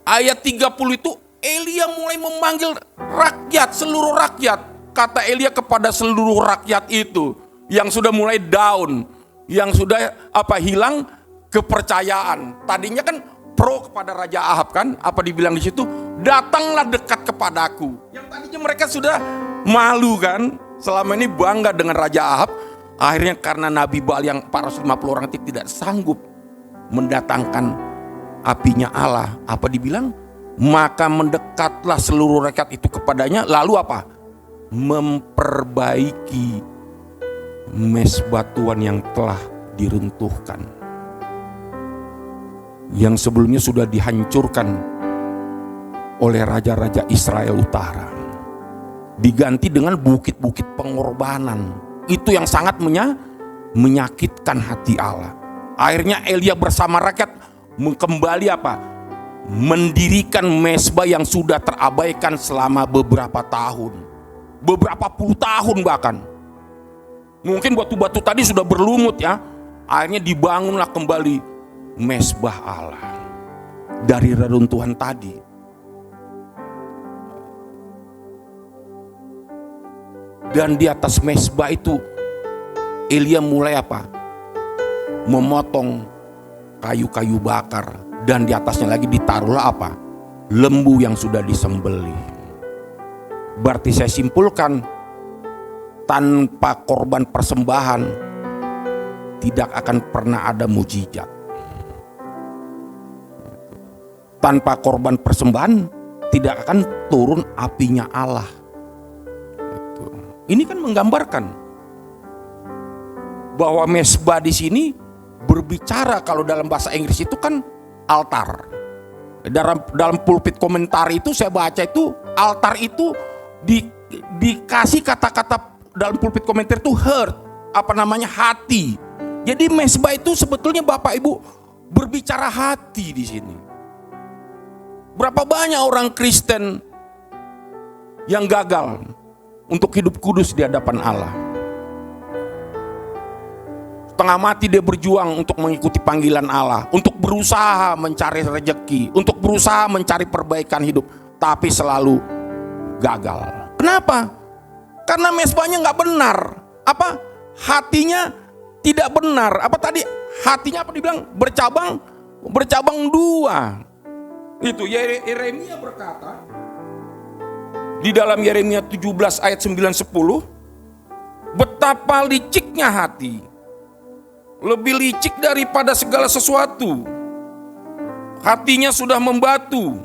Ayat 30 itu Elia mulai memanggil rakyat, seluruh rakyat. Kata Elia kepada seluruh rakyat itu yang sudah mulai down, yang sudah hilang kepercayaan. Tadinya kan pro kepada Raja Ahab kan, apa dibilang di situ? Datanglah dekat kepadaku. Yang tadinya mereka sudah malu kan, selama ini bangga dengan Raja Ahab. Akhirnya karena Nabi Baal yang 450 orang itu tidak sanggup mendatangkan apinya Allah, apa dibilang? Maka mendekatlah seluruh rakyat itu kepadanya, lalu apa? Memperbaiki mezbah Tuhan yang telah diruntuhkan, yang sebelumnya sudah dihancurkan oleh raja-raja Israel Utara, diganti dengan bukit-bukit pengorbanan. Itu yang sangat menyakitkan hati Allah. Akhirnya Elia bersama rakyat kembali apa? Mendirikan mezbah yang sudah terabaikan selama beberapa tahun, beberapa puluh tahun bahkan. Mungkin batu-batu tadi sudah berlumut ya. Akhirnya dibangunlah kembali mezbah Allah dari reruntuhan tadi. Dan di atas mezbah itu Elia mulai apa? Memotong kayu-kayu bakar, dan di atasnya lagi ditaruhlah apa? Lembu yang sudah disembelih. Berarti saya simpulkan, tanpa korban persembahan tidak akan pernah ada mujizat. Tanpa korban persembahan tidak akan turun apinya Allah. Ini kan menggambarkan bahwa mezbah di sini berbicara, kalau dalam bahasa Inggris itu kan altar. Dalam pulpit komentar itu saya baca itu altar itu dikasih kata-kata dalam pulpit komentar itu heart, hati. Jadi mesbah itu sebetulnya Bapak Ibu berbicara hati di sini. Berapa banyak orang Kristen yang gagal untuk hidup kudus di hadapan Allah. Setengah mati dia berjuang untuk mengikuti panggilan Allah, untuk berusaha mencari rezeki, untuk berusaha mencari perbaikan hidup, tapi selalu gagal. Kenapa? Karena mesbahnya nggak benar. Apa? Hatinya tidak benar. Apa tadi? Hatinya apa dibilang? Bercabang dua. Itu Yeremia berkata di dalam Yeremia 17 ayat 9-10, betapa liciknya hati, lebih licik daripada segala sesuatu. Hatinya sudah membatu,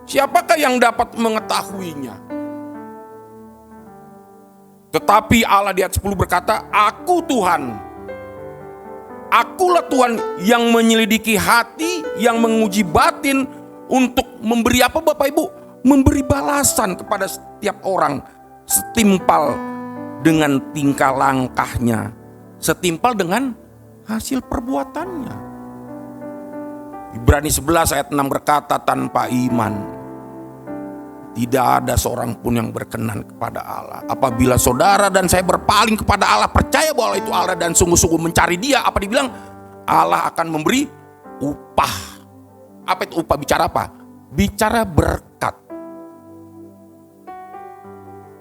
siapakah yang dapat mengetahuinya? Tetapi Allah di ayat 10 berkata, aku Tuhan, akulah Tuhan yang menyelidiki hati, yang menguji batin, untuk memberi apa Bapak Ibu? Memberi balasan kepada setiap orang setimpal dengan tingkah langkahnya, setimpal dengan hasil perbuatannya. Ibrani 11 ayat 6 berkata, tanpa iman tidak ada seorang pun yang berkenan kepada Allah. Apabila saudara dan saya berpaling kepada Allah, percaya bahwa itu Allah dan sungguh-sungguh mencari Dia, apa dibilang? Allah akan memberi upah. Apa itu upah? Bicara apa? Bicara berkat.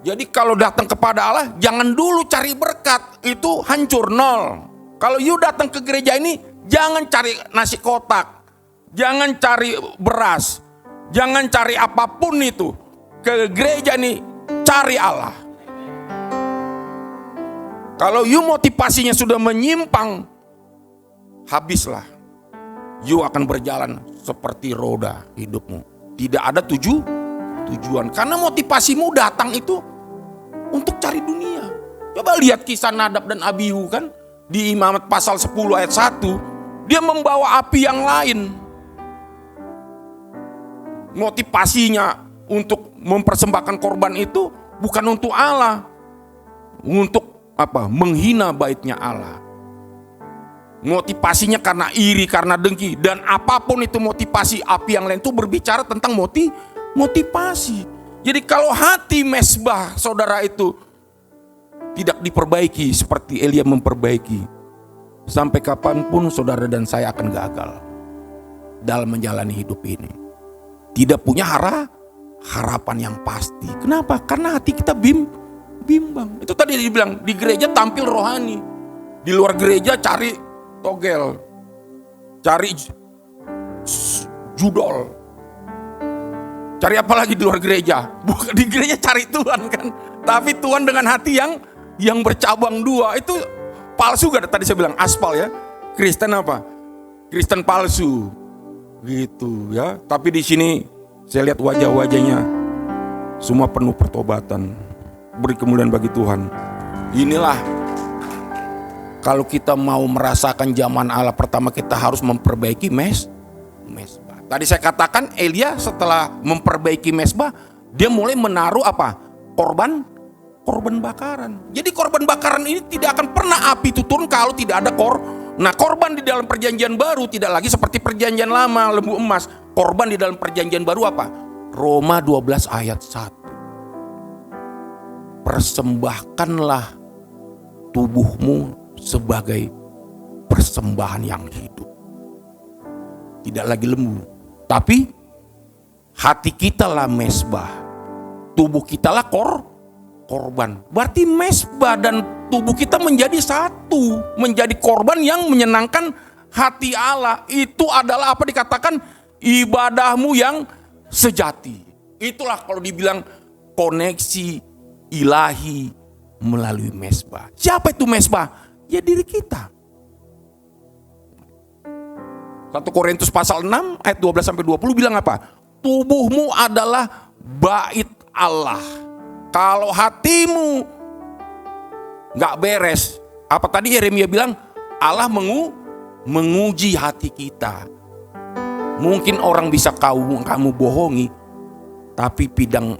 Jadi kalau datang kepada Allah, jangan dulu cari berkat, itu hancur, nol. Kalau you datang ke gereja ini, jangan cari nasi kotak, jangan cari beras, jangan cari apapun itu. Ke gereja ini cari Allah. Kalau you motivasinya sudah menyimpang, habislah. You akan berjalan seperti roda hidupmu. Tidak ada tujuan. Karena motivasimu datang itu untuk cari dunia. Coba lihat kisah Nadab dan Abihu kan. Di Imamat pasal 10 ayat 1. Dia membawa api yang lain. Motivasinya untuk mempersembahkan korban itu bukan untuk Allah. Untuk apa? Menghina baitnya Allah. Motivasinya karena iri, karena dengki, dan apapun itu motivasi. Api yang lain itu berbicara tentang motivasi. Jadi kalau hati mesbah saudara itu tidak diperbaiki seperti Elia memperbaiki, sampai kapanpun saudara dan saya akan gagal dalam menjalani hidup ini. Tidak punya harapan yang pasti. Kenapa? Karena hati kita bimbang. Itu tadi dibilang, di gereja tampil rohani, di luar gereja cari togel, cari judol, cari apa lagi di luar gereja? Bukan di gereja cari Tuhan kan, tapi Tuhan dengan hati yang bercabang dua, itu palsu gak? Tadi saya bilang aspal ya, Kristen apa? Kristen palsu, gitu ya. Tapi di sini saya lihat wajah-wajahnya semua penuh pertobatan, beri kemuliaan bagi Tuhan. Inilah kalau kita mau merasakan zaman Allah, pertama kita harus memperbaiki mesbah. Tadi saya katakan Elia setelah memperbaiki mesbah, dia mulai menaruh apa? Korban bakaran. Jadi korban bakaran ini tidak akan pernah api itu turun kalau tidak ada Nah, korban di dalam perjanjian baru tidak lagi seperti perjanjian lama, lembu emas. Korban di dalam perjanjian baru apa? Roma 12 ayat 1. Persembahkanlah tubuhmu sebagai persembahan yang hidup. Tidak lagi lembu, tapi hati kita lah mesbah, tubuh kita lah korban. Berarti mesbah dan tubuh kita menjadi satu, menjadi korban yang menyenangkan hati Allah. Itu adalah apa dikatakan ibadahmu yang sejati. Itulah kalau dibilang koneksi ilahi melalui mesbah. Siapa itu mesbah? Ya diri kita. 1 Korintus pasal 6 ayat 12-20 bilang apa? Tubuhmu adalah bait Allah. Kalau hatimu gak beres, apa tadi Yeremia bilang? Allah menguji hati kita. Mungkin orang bisa kamu bohongi, tapi pedang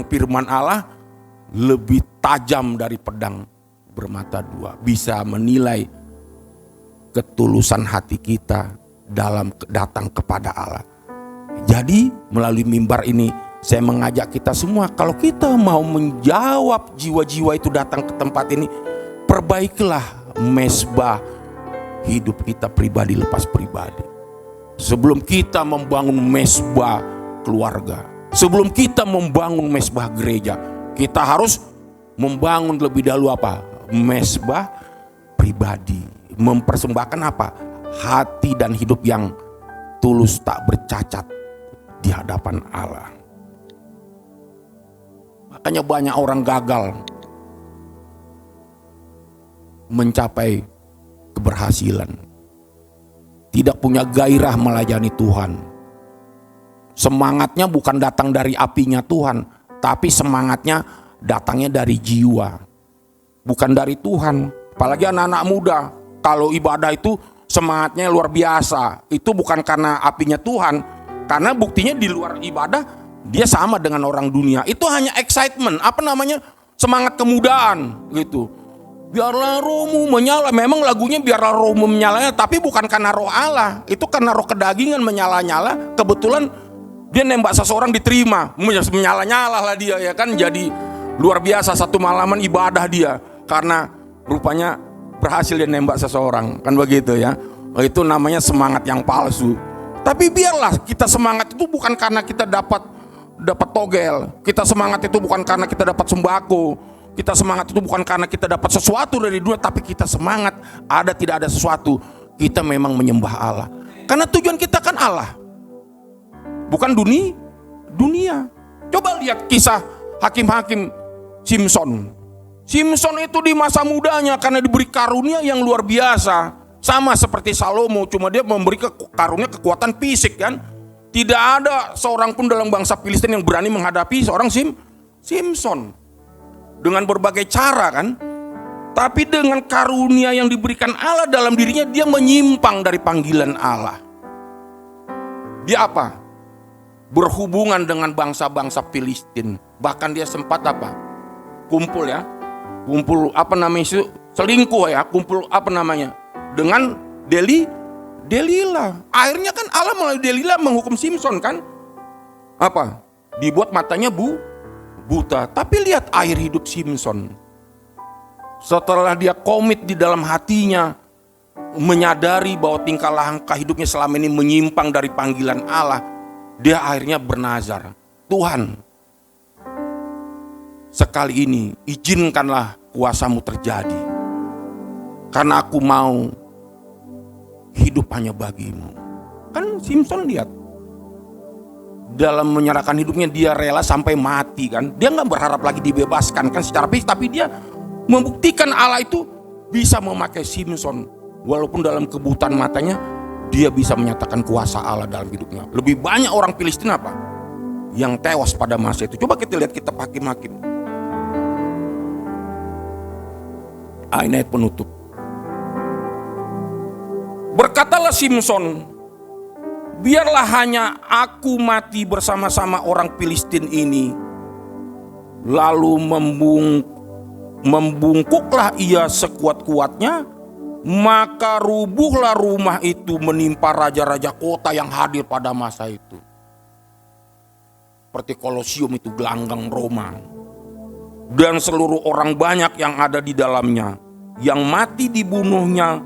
firman Allah lebih tajam dari pedang bermata dua, bisa menilai ketulusan hati kita dalam datang kepada Allah. Jadi melalui mimbar ini saya mengajak kita semua, kalau kita mau menjawab jiwa-jiwa itu datang ke tempat ini, perbaikilah mesbah hidup kita pribadi lepas pribadi. Sebelum kita membangun mesbah keluarga, sebelum kita membangun mesbah gereja, kita harus membangun lebih dahulu apa? Mesbah pribadi. Mempersembahkan apa? Hati dan hidup yang tulus tak bercacat di hadapan Allah. Makanya banyak orang gagal mencapai keberhasilan. Tidak punya gairah melayani Tuhan. Semangatnya bukan datang dari apinya Tuhan, tapi semangatnya datangnya dari jiwa, bukan dari Tuhan. Apalagi anak-anak muda, kalau ibadah itu semangatnya luar biasa. Itu bukan karena apinya Tuhan, karena buktinya di luar ibadah dia sama dengan orang dunia. Itu hanya excitement, semangat kemudaan gitu. Biarlah rohmu menyala. Memang lagunya biarlah rohmu menyala, tapi bukan karena roh Allah. Itu karena roh kedagingan menyala-nyala. Kebetulan dia nembak seseorang diterima, menyala-nyala lah dia ya kan. Jadi luar biasa satu malaman ibadah dia, karena rupanya berhasil dia nembak seseorang, kan begitu ya. Itu namanya semangat yang palsu. Tapi biarlah kita semangat itu bukan karena kita dapat togel. Kita semangat itu bukan karena kita dapat sembako. Kita semangat itu bukan karena kita dapat sesuatu dari dunia, tapi kita semangat tidak ada sesuatu. Kita memang menyembah Allah. Karena tujuan kita kan Allah, bukan dunia. Coba lihat kisah hakim-hakim Simson. Simson itu di masa mudanya karena diberi karunia yang luar biasa. Sama seperti Salomo, cuma dia memberi karunia kekuatan fisik kan. Tidak ada seorang pun dalam bangsa Filistin yang berani menghadapi seorang Simson. Dengan berbagai cara kan. Tapi dengan karunia yang diberikan Allah dalam dirinya, dia menyimpang dari panggilan Allah. Dia apa? Berhubungan dengan bangsa-bangsa Filistin. Bahkan dia sempat kumpul selingkuh ya, dengan Delila. Akhirnya kan Allah melalui Delila menghukum Simson kan. Dibuat matanya buta. Tapi lihat akhir hidup Simson. Setelah dia komit di dalam hatinya, menyadari bahwa tingkah langkah hidupnya selama ini menyimpang dari panggilan Allah, dia akhirnya bernazar, Tuhan, sekali ini izinkanlah kuasamu terjadi, karena aku mau hidup hanya bagimu. Kan Simson lihat, dalam menyerahkan hidupnya dia rela sampai mati kan. Dia gak berharap lagi dibebaskan kan secara fisik, tapi dia membuktikan Allah itu bisa memakai Simson. Walaupun dalam kebutaan matanya, dia bisa menyatakan kuasa Allah dalam hidupnya. Lebih banyak orang Filistin yang tewas pada masa itu. Coba kita lihat kitab Hakim-Hakim. Ini ayat penutup. Berkatalah Simson, biarlah hanya aku mati bersama-sama orang Filistin ini. Lalu membungkuklah ia sekuat-kuatnya, maka rubuhlah rumah itu menimpa raja-raja kota yang hadir pada masa itu. Seperti Kolosium itu, gelanggang Roma. Dan seluruh orang banyak yang ada di dalamnya, yang mati dibunuhnya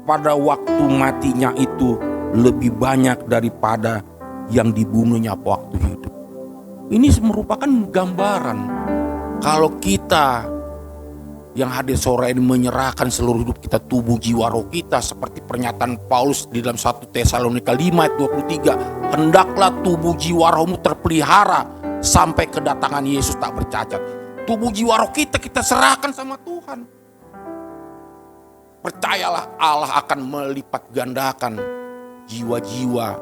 pada waktu matinya itu lebih banyak daripada yang dibunuhnya waktu hidup. Ini merupakan gambaran kalau kita yang hadir sore ini menyerahkan seluruh hidup kita, tubuh, jiwa, roh kita, seperti pernyataan Paulus di dalam 1 Tesalonika 5 ayat 23, hendaklah tubuh, jiwa, rohmu terpelihara sampai kedatangan Yesus tak bercacat. Tubuh, jiwa, roh kita serahkan sama Tuhan. Percayalah, Allah akan melipat gandakan jiwa-jiwa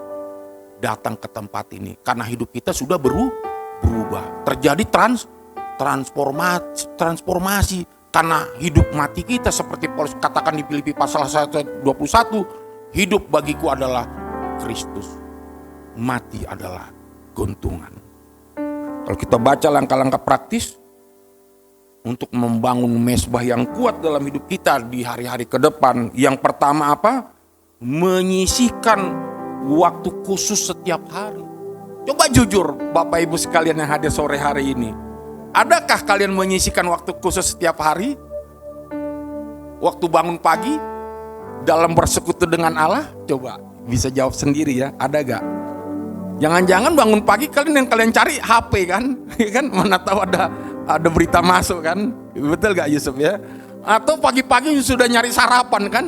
datang ke tempat ini, karena hidup kita sudah berubah. Terjadi transformasi. Karena hidup mati kita seperti Paulus katakan di Filipi pasal 1 ayat 21, hidup bagiku adalah Kristus, mati adalah keuntungan. Kalau kita baca langkah-langkah praktis untuk membangun mezbah yang kuat dalam hidup kita di hari-hari ke depan. Yang pertama apa? Menyisihkan waktu khusus setiap hari. Coba jujur Bapak Ibu sekalian yang hadir sore hari ini. Adakah kalian menyisihkan waktu khusus setiap hari? Waktu bangun pagi dalam bersekutu dengan Allah? Coba bisa jawab sendiri ya, ada gak? Jangan-jangan bangun pagi yang kalian cari HP kan? Kan mana tahu ada berita masuk kan? Betul gak Yusuf ya? Atau pagi-pagi sudah nyari sarapan kan?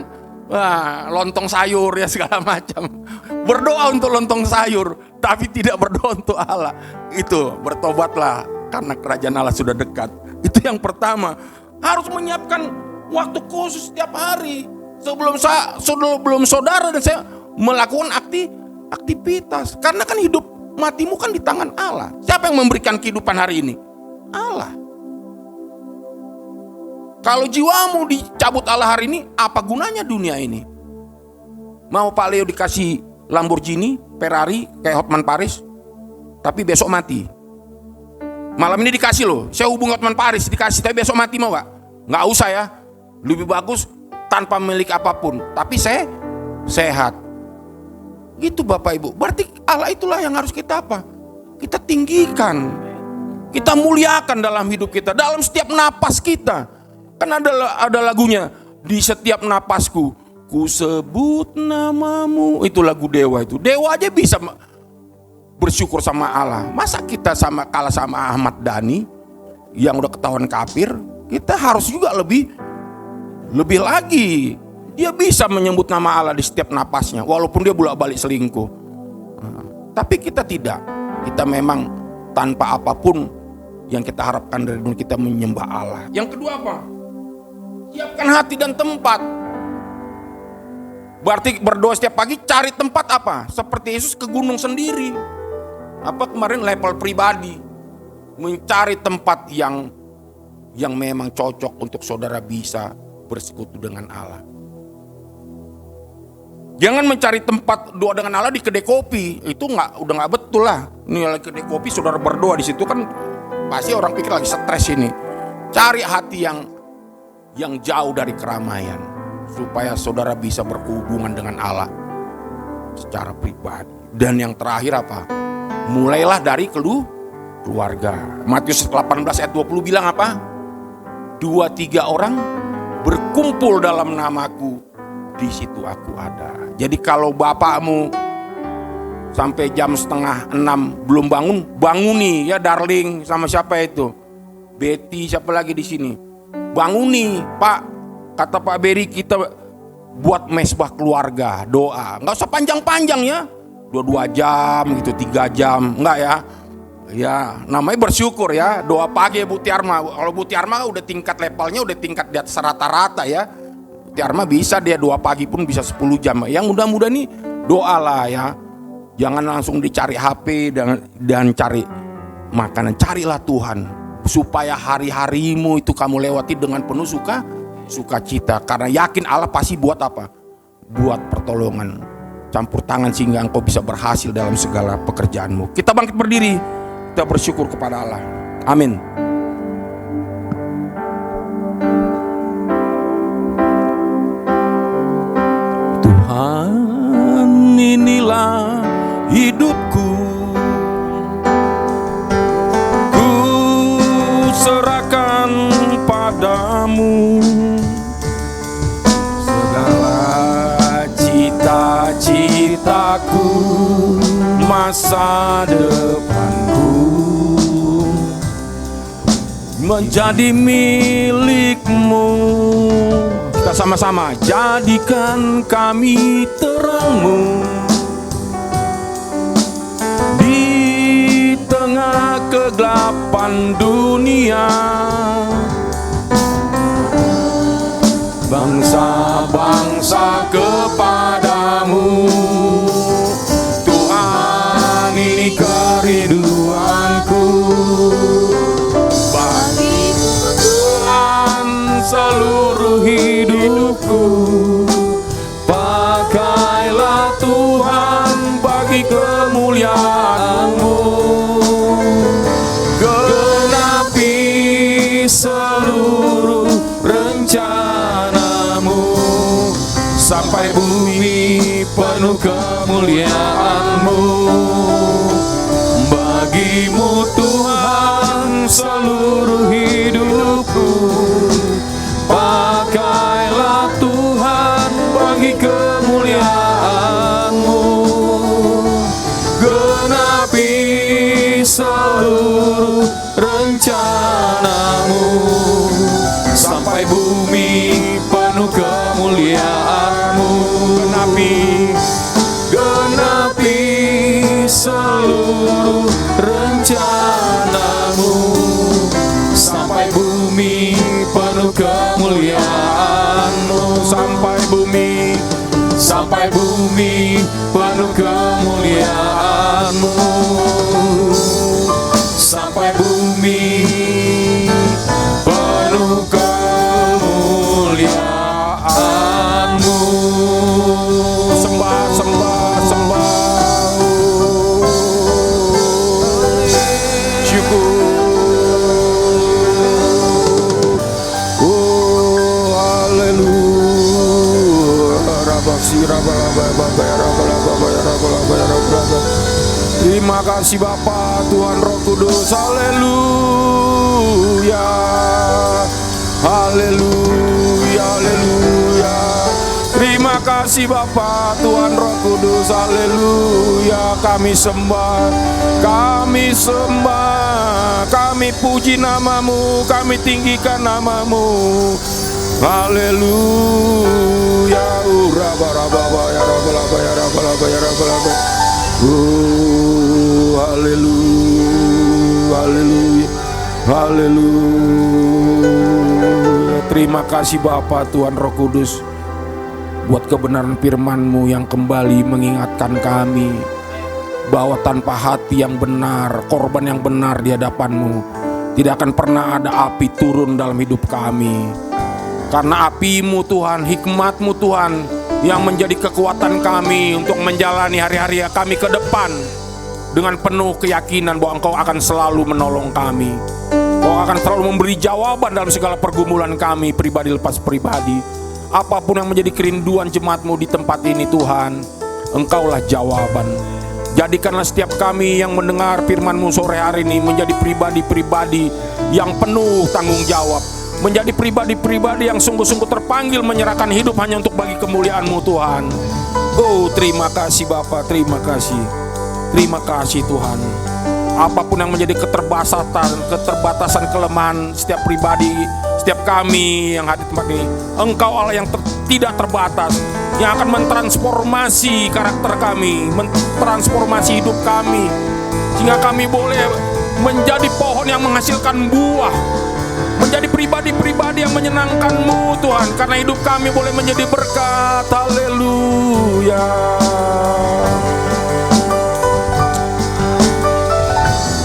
Wah, lontong sayur ya segala macam. Berdoa untuk lontong sayur, tapi tidak berdoa untuk Allah. Itu bertobatlah karena kerajaan Allah sudah dekat. Itu yang pertama. Harus menyiapkan waktu khusus setiap hari. Sebelum saudara dan saya melakukan aktivitas. Karena kan hidup matimu kan di tangan Allah. Siapa yang memberikan kehidupan hari ini? Allah. Kalau jiwamu dicabut Allah hari ini, apa gunanya dunia ini? Mau Pak Leo dikasih Lamborghini, Ferrari, kayak Hotman Paris, tapi besok mati. Malam ini dikasih loh, saya hubungi Hotman Paris, dikasih, tapi besok mati mau gak? Gak usah ya, lebih bagus tanpa memiliki apapun, tapi saya sehat. Gitu Bapak Ibu, berarti Allah itulah yang harus kita apa? Kita tinggikan, kita muliakan dalam hidup kita, dalam setiap napas kita. Kan ada lagunya, di setiap napasku ku sebut namamu. Itu lagu Dewa itu. Dewa aja bisa bersyukur sama Allah. Masa kita kalah sama Ahmad Dhani yang udah ketahuan kafir? Kita harus juga lebih lagi. Dia bisa menyebut nama Allah di setiap napasnya, walaupun dia bolak-balik selingkuh. Tapi kita tidak. Kita memang tanpa apapun yang kita harapkan dari dunia, kita menyembah Allah. Yang kedua apa? Siapkan hati dan tempat. Berarti berdoa setiap pagi, cari tempat apa? Seperti Yesus ke gunung sendiri. Apa kemarin level pribadi. Mencari tempat yang memang cocok untuk saudara bisa bersekutu dengan Allah. Jangan mencari tempat doa dengan Allah di kedai kopi. Itu udah nggak betul lah. Ini kedai kopi saudara berdoa di situ kan pasti orang pikir lagi stres ini. Cari hati yang jauh dari keramaian, supaya saudara bisa berhubungan dengan Allah secara pribadi. Dan yang terakhir apa? Mulailah dari keluarga. Matius 18 ayat 20 bilang apa? 2-3 orang berkumpul dalam namaku, di situ aku ada. Jadi kalau bapakmu sampai jam 5:30 belum banguni ya darling, sama siapa itu? Betty, siapa lagi di sini? Banguni, Pak. Kata Pak Beri, kita buat mezbah keluarga, doa. Nggak usah panjang-panjang ya. 2 jam gitu, 3 jam. Enggak ya. Ya, namanya bersyukur ya. Doa pagi ya Bu Tiarma. Kalau Bu Tiarma udah tingkat levelnya, udah tingkat di atas rata-rata ya. Bu Tiarma bisa dia doa pagi pun bisa 10 jam. Yang mudah-mudah nih doalah ya. Jangan langsung dicari HP dan cari makanan. Carilah Tuhan. Supaya hari-harimu itu kamu lewati dengan penuh sukacita. Karena yakin Allah pasti buat apa? Buat pertolongan, campur tangan sehingga engkau bisa berhasil dalam segala pekerjaanmu. Kita bangkit berdiri, kita bersyukur kepada Allah. Amin. Tuhan, inilah hidupku. Serahkan padamu segala cita-citaku, masa depanku menjadi milikmu. Kita sama-sama, jadikan kami terangmu tengah kegelapan dunia. Bangsa-bangsa kepadamu, Tuhan ini kerinduanku. Bagimu Tuhan seluruh hidupku. Pakailah Tuhan bagi kemuliaan-Mu. Genapi seluruh kemuliaan-Mu sampai bumi penuh kemuliaan-Mu. Sembah, sembah, sembah. Syukur. Oh, haleluya. Terima kasih Bapa, Tuhan Roh Kudus. Haleluya. Haleluya, haleluya. Terima kasih Bapa, Tuhan Roh Kudus. Haleluya. Kami sembah, kami sembah, kami puji nama-Mu, kami tinggikan nama-Mu. Haleluya. Haleluya, haleluya, haleluya. Terima kasih Bapa, Tuhan Roh Kudus, buat kebenaran firman-Mu yang kembali mengingatkan kami bahwa tanpa hati yang benar, korban yang benar di hadapan-Mu, tidak akan pernah ada api turun dalam hidup kami. Karena api-Mu Tuhan, hikmat-Mu Tuhan, yang menjadi kekuatan kami untuk menjalani hari-hari kami ke depan dengan penuh keyakinan bahwa Engkau akan selalu menolong kami. Engkau akan selalu memberi jawaban dalam segala pergumulan kami, pribadi lepas pribadi. Apapun yang menjadi kerinduan jemaat-Mu di tempat ini Tuhan, Engkaulah jawaban. Jadikanlah setiap kami yang mendengar firman-Mu sore hari ini menjadi pribadi-pribadi yang penuh tanggung jawab, menjadi pribadi-pribadi yang sungguh-sungguh terpanggil menyerahkan hidup hanya untuk bagi kemuliaan-Mu Tuhan. Oh, terima kasih Bapa, terima kasih. Terima kasih Tuhan. Apapun yang menjadi keterbatasan kelemahan setiap pribadi, setiap kami yang hadir di tempat ini, Engkau Allah yang tidak terbatas, yang akan mentransformasi karakter kami, mentransformasi hidup kami, sehingga kami boleh menjadi pohon yang menghasilkan buah, menjadi pribadi-pribadi yang menyenangkan-Mu Tuhan, karena hidup kami boleh menjadi berkat. Haleluya.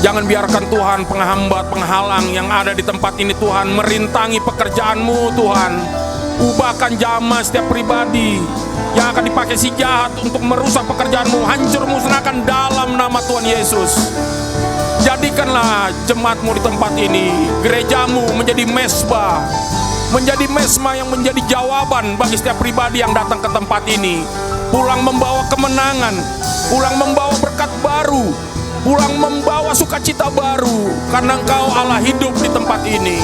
Jangan biarkan Tuhan penghambat, penghalang yang ada di tempat ini Tuhan merintangi pekerjaan-Mu Tuhan. Ubahkan jamaah setiap pribadi yang akan dipakai si jahat untuk merusak pekerjaan-Mu, hancur musnahkan dalam nama Tuhan Yesus. Jadikanlah jemaat-Mu di tempat ini, gereja-Mu menjadi mesbah, menjadi mesbah yang menjadi jawaban bagi setiap pribadi yang datang ke tempat ini. Pulang membawa kemenangan, pulang membawa berkat baru, pulang membawa sukacita baru, karena Engkau Allah hidup di tempat ini.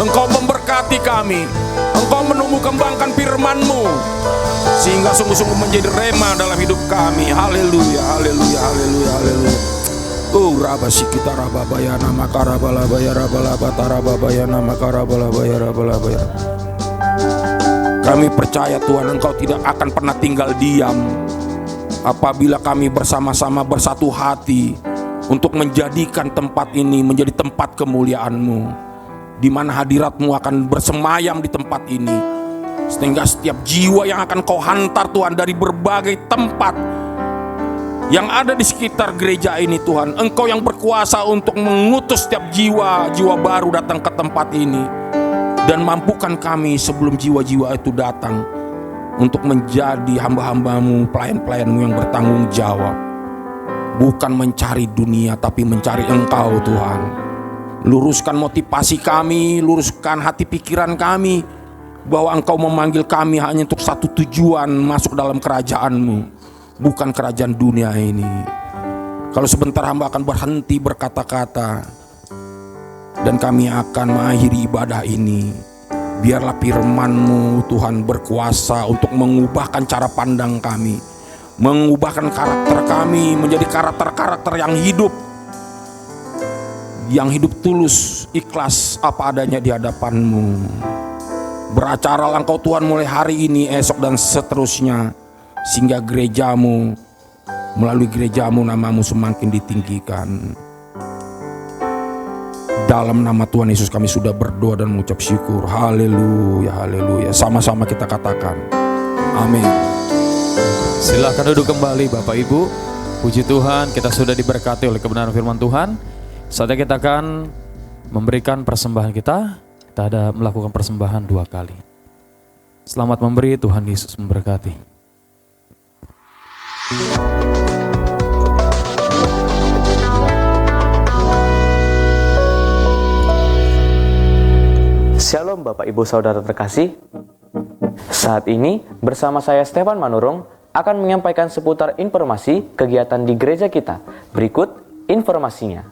Engkau memberkati kami, Engkau menumbuh kembangkan firman-Mu, sehingga sungguh-sungguh menjadi rema dalam hidup kami. Haleluya, haleluya, haleluya, haleluya. Oh, rabasi kita rababayana makarabala bayara balabata rababayana makarabala bayara balabaya. Kami percaya Tuhan, Engkau tidak akan pernah tinggal diam apabila kami bersama-sama bersatu hati untuk menjadikan tempat ini menjadi tempat kemuliaan-Mu, di mana hadirat-Mu akan bersemayam di tempat ini, sehingga setiap jiwa yang akan Kau hantar Tuhan dari berbagai tempat yang ada di sekitar gereja ini Tuhan, Engkau yang berkuasa untuk mengutus setiap jiwa-jiwa baru datang ke tempat ini, dan mampukan kami sebelum jiwa-jiwa itu datang untuk menjadi hamba-hamba-Mu, pelayan-pelayan-Mu yang bertanggung jawab, bukan mencari dunia tapi mencari Engkau Tuhan. Luruskan motivasi kami, luruskan hati pikiran kami, bahwa Engkau memanggil kami hanya untuk satu tujuan, masuk dalam kerajaan-Mu, bukan kerajaan dunia ini. Kalau sebentar hamba akan berhenti berkata-kata, dan kami akan mengakhiri ibadah ini. Biarlah firman-Mu Tuhan berkuasa untuk mengubahkan cara pandang kami, mengubahkan karakter kami menjadi karakter-karakter yang hidup tulus, ikhlas apa adanya di hadapan-Mu. Beracaralah Engkau Tuhan mulai hari ini, esok dan seterusnya, sehingga gereja-Mu, melalui gereja-Mu nama-Mu semakin ditinggikan. Dalam nama Tuhan Yesus kami sudah berdoa dan mengucap syukur. Haleluya, haleluya. Sama-sama kita katakan amin. Silahkan duduk kembali Bapak Ibu. Puji Tuhan, kita sudah diberkati oleh kebenaran firman Tuhan. Saatnya kita akan memberikan persembahan kita. Kita ada melakukan persembahan 2 kali. Selamat memberi, Tuhan Yesus memberkati. Shalom Bapak Ibu Saudara terkasih. Saat ini bersama saya Stefan Manurung akan menyampaikan seputar informasi kegiatan di gereja kita. Berikut informasinya.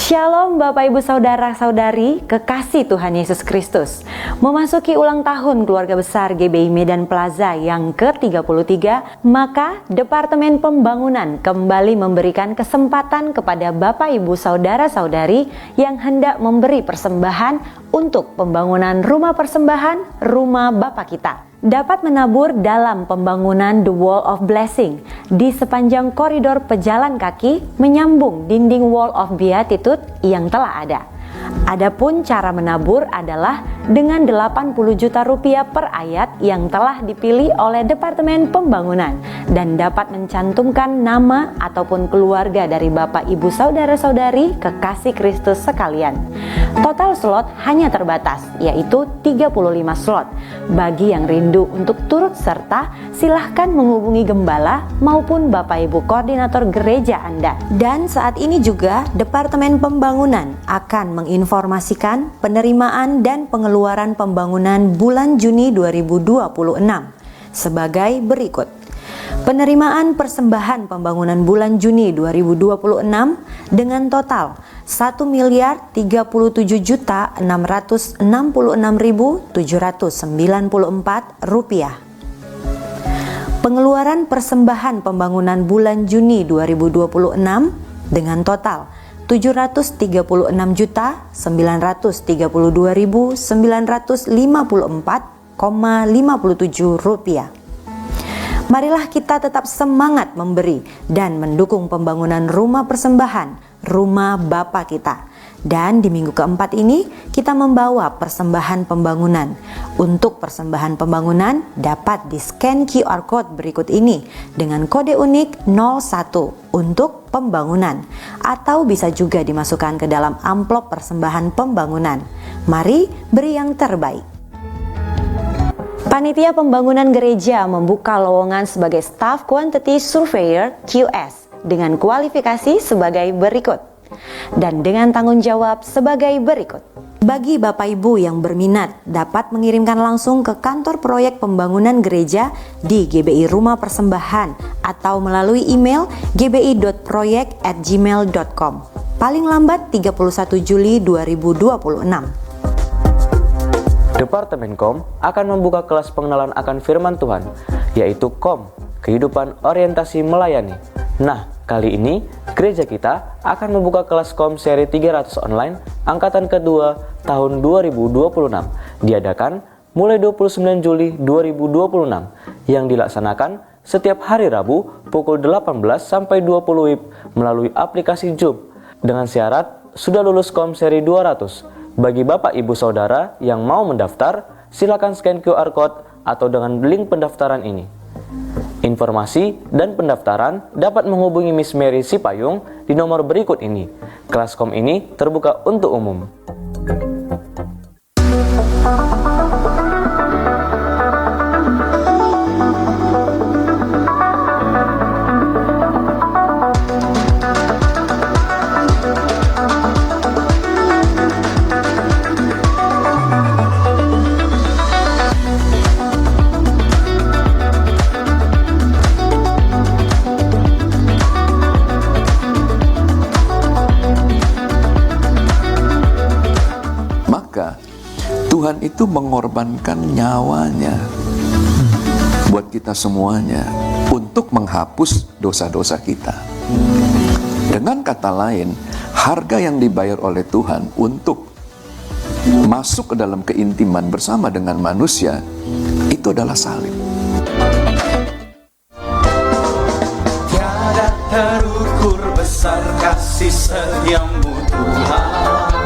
Shalom Bapak Ibu Saudara-saudari, kekasih Tuhan Yesus Kristus. Memasuki ulang tahun keluarga besar GBI Medan Plaza yang ke-33, maka Departemen Pembangunan kembali memberikan kesempatan kepada Bapak Ibu Saudara-saudari yang hendak memberi persembahan untuk pembangunan rumah persembahan, rumah Bapa kita. Dapat menabur dalam pembangunan The Wall of Blessing di sepanjang koridor pejalan kaki menyambung dinding Wall of Beatitude yang telah ada. Adapun cara menabur adalah dengan 80 juta rupiah per ayat yang telah dipilih oleh Departemen Pembangunan dan dapat mencantumkan nama ataupun keluarga dari Bapak Ibu Saudara-saudari kekasih Kristus sekalian. Total slot hanya terbatas, yaitu 35 slot. Bagi yang rindu untuk turut serta, silahkan menghubungi gembala maupun Bapak Ibu koordinator gereja Anda. Dan saat ini juga Departemen Pembangunan akan menginformasikan penerimaan dan pengeluaran pembangunan bulan Juni 2026 sebagai berikut. Penerimaan persembahan pembangunan bulan Juni 2026 dengan total Rp1.337.666.794. Pengeluaran persembahan pembangunan bulan Juni 2026 dengan total Rp736.932.954,57. Marilah kita tetap semangat memberi dan mendukung pembangunan rumah persembahan, rumah Bapa kita. Dan di minggu keempat ini kita membawa persembahan pembangunan. Untuk persembahan pembangunan dapat di-scan QR code berikut ini dengan kode unik 01 untuk pembangunan, atau bisa juga dimasukkan ke dalam amplop persembahan pembangunan. Mari beri yang terbaik. Panitia Pembangunan Gereja membuka lowongan sebagai Staff Quantity Surveyor QS dengan kualifikasi sebagai berikut dan dengan tanggung jawab sebagai berikut. Bagi Bapak Ibu yang berminat dapat mengirimkan langsung ke kantor proyek pembangunan gereja di GBI Rumah Persembahan atau melalui email gbi.proyek@gmail.com paling lambat 31 Juli 2026. Departemen Kom akan membuka kelas pengenalan akan firman Tuhan, yaitu Kom, Kehidupan Orientasi Melayani. Nah, kali ini gereja kita akan membuka kelas Kom seri 300 online angkatan kedua tahun 2026, diadakan mulai 29 Juli 2026, yang dilaksanakan setiap hari Rabu pukul 18 sampai 20 WIB melalui aplikasi Zoom dengan syarat sudah lulus Kom seri 200. Bagi Bapak Ibu Saudara yang mau mendaftar, silakan scan QR Code atau dengan link pendaftaran ini. Informasi dan pendaftaran dapat menghubungi Miss Mary Sipayung di nomor berikut ini. Kelas Kom ini terbuka untuk umum. Tuhan itu mengorbankan nyawanya buat kita semuanya untuk menghapus dosa-dosa kita. Dengan kata lain, harga yang dibayar oleh Tuhan untuk masuk ke dalam keintiman bersama dengan manusia itu adalah salib. Tiada terukur besar kasih setiamu Tuhan.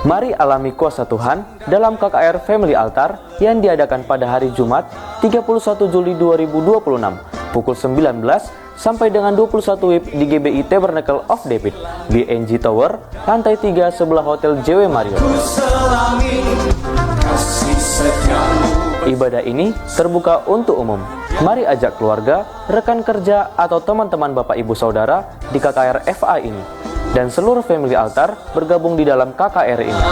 Mari alami kuasa Tuhan dalam KKR Family Altar yang diadakan pada hari Jumat 31 Juli 2026 pukul 19 sampai dengan 21 WIB di GBI Tabernacle of David, BNG Tower, lantai 3 sebelah Hotel JW Marriott. Ibadah ini terbuka untuk umum. Mari ajak keluarga, rekan kerja, atau teman-teman Bapak Ibu Saudara di KKR FA ini. Dan seluruh Family Altar bergabung di dalam KKR ini.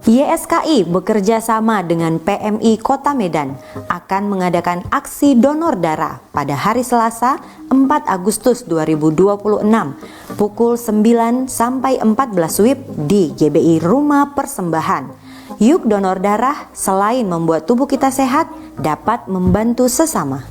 YSKI bekerja sama dengan PMI Kota Medan akan mengadakan aksi donor darah pada hari Selasa 4 Agustus 2026 pukul 9 sampai 14 WIB di GBI Rumah Persembahan. Yuk donor darah, selain membuat tubuh kita sehat, dapat membantu sesama.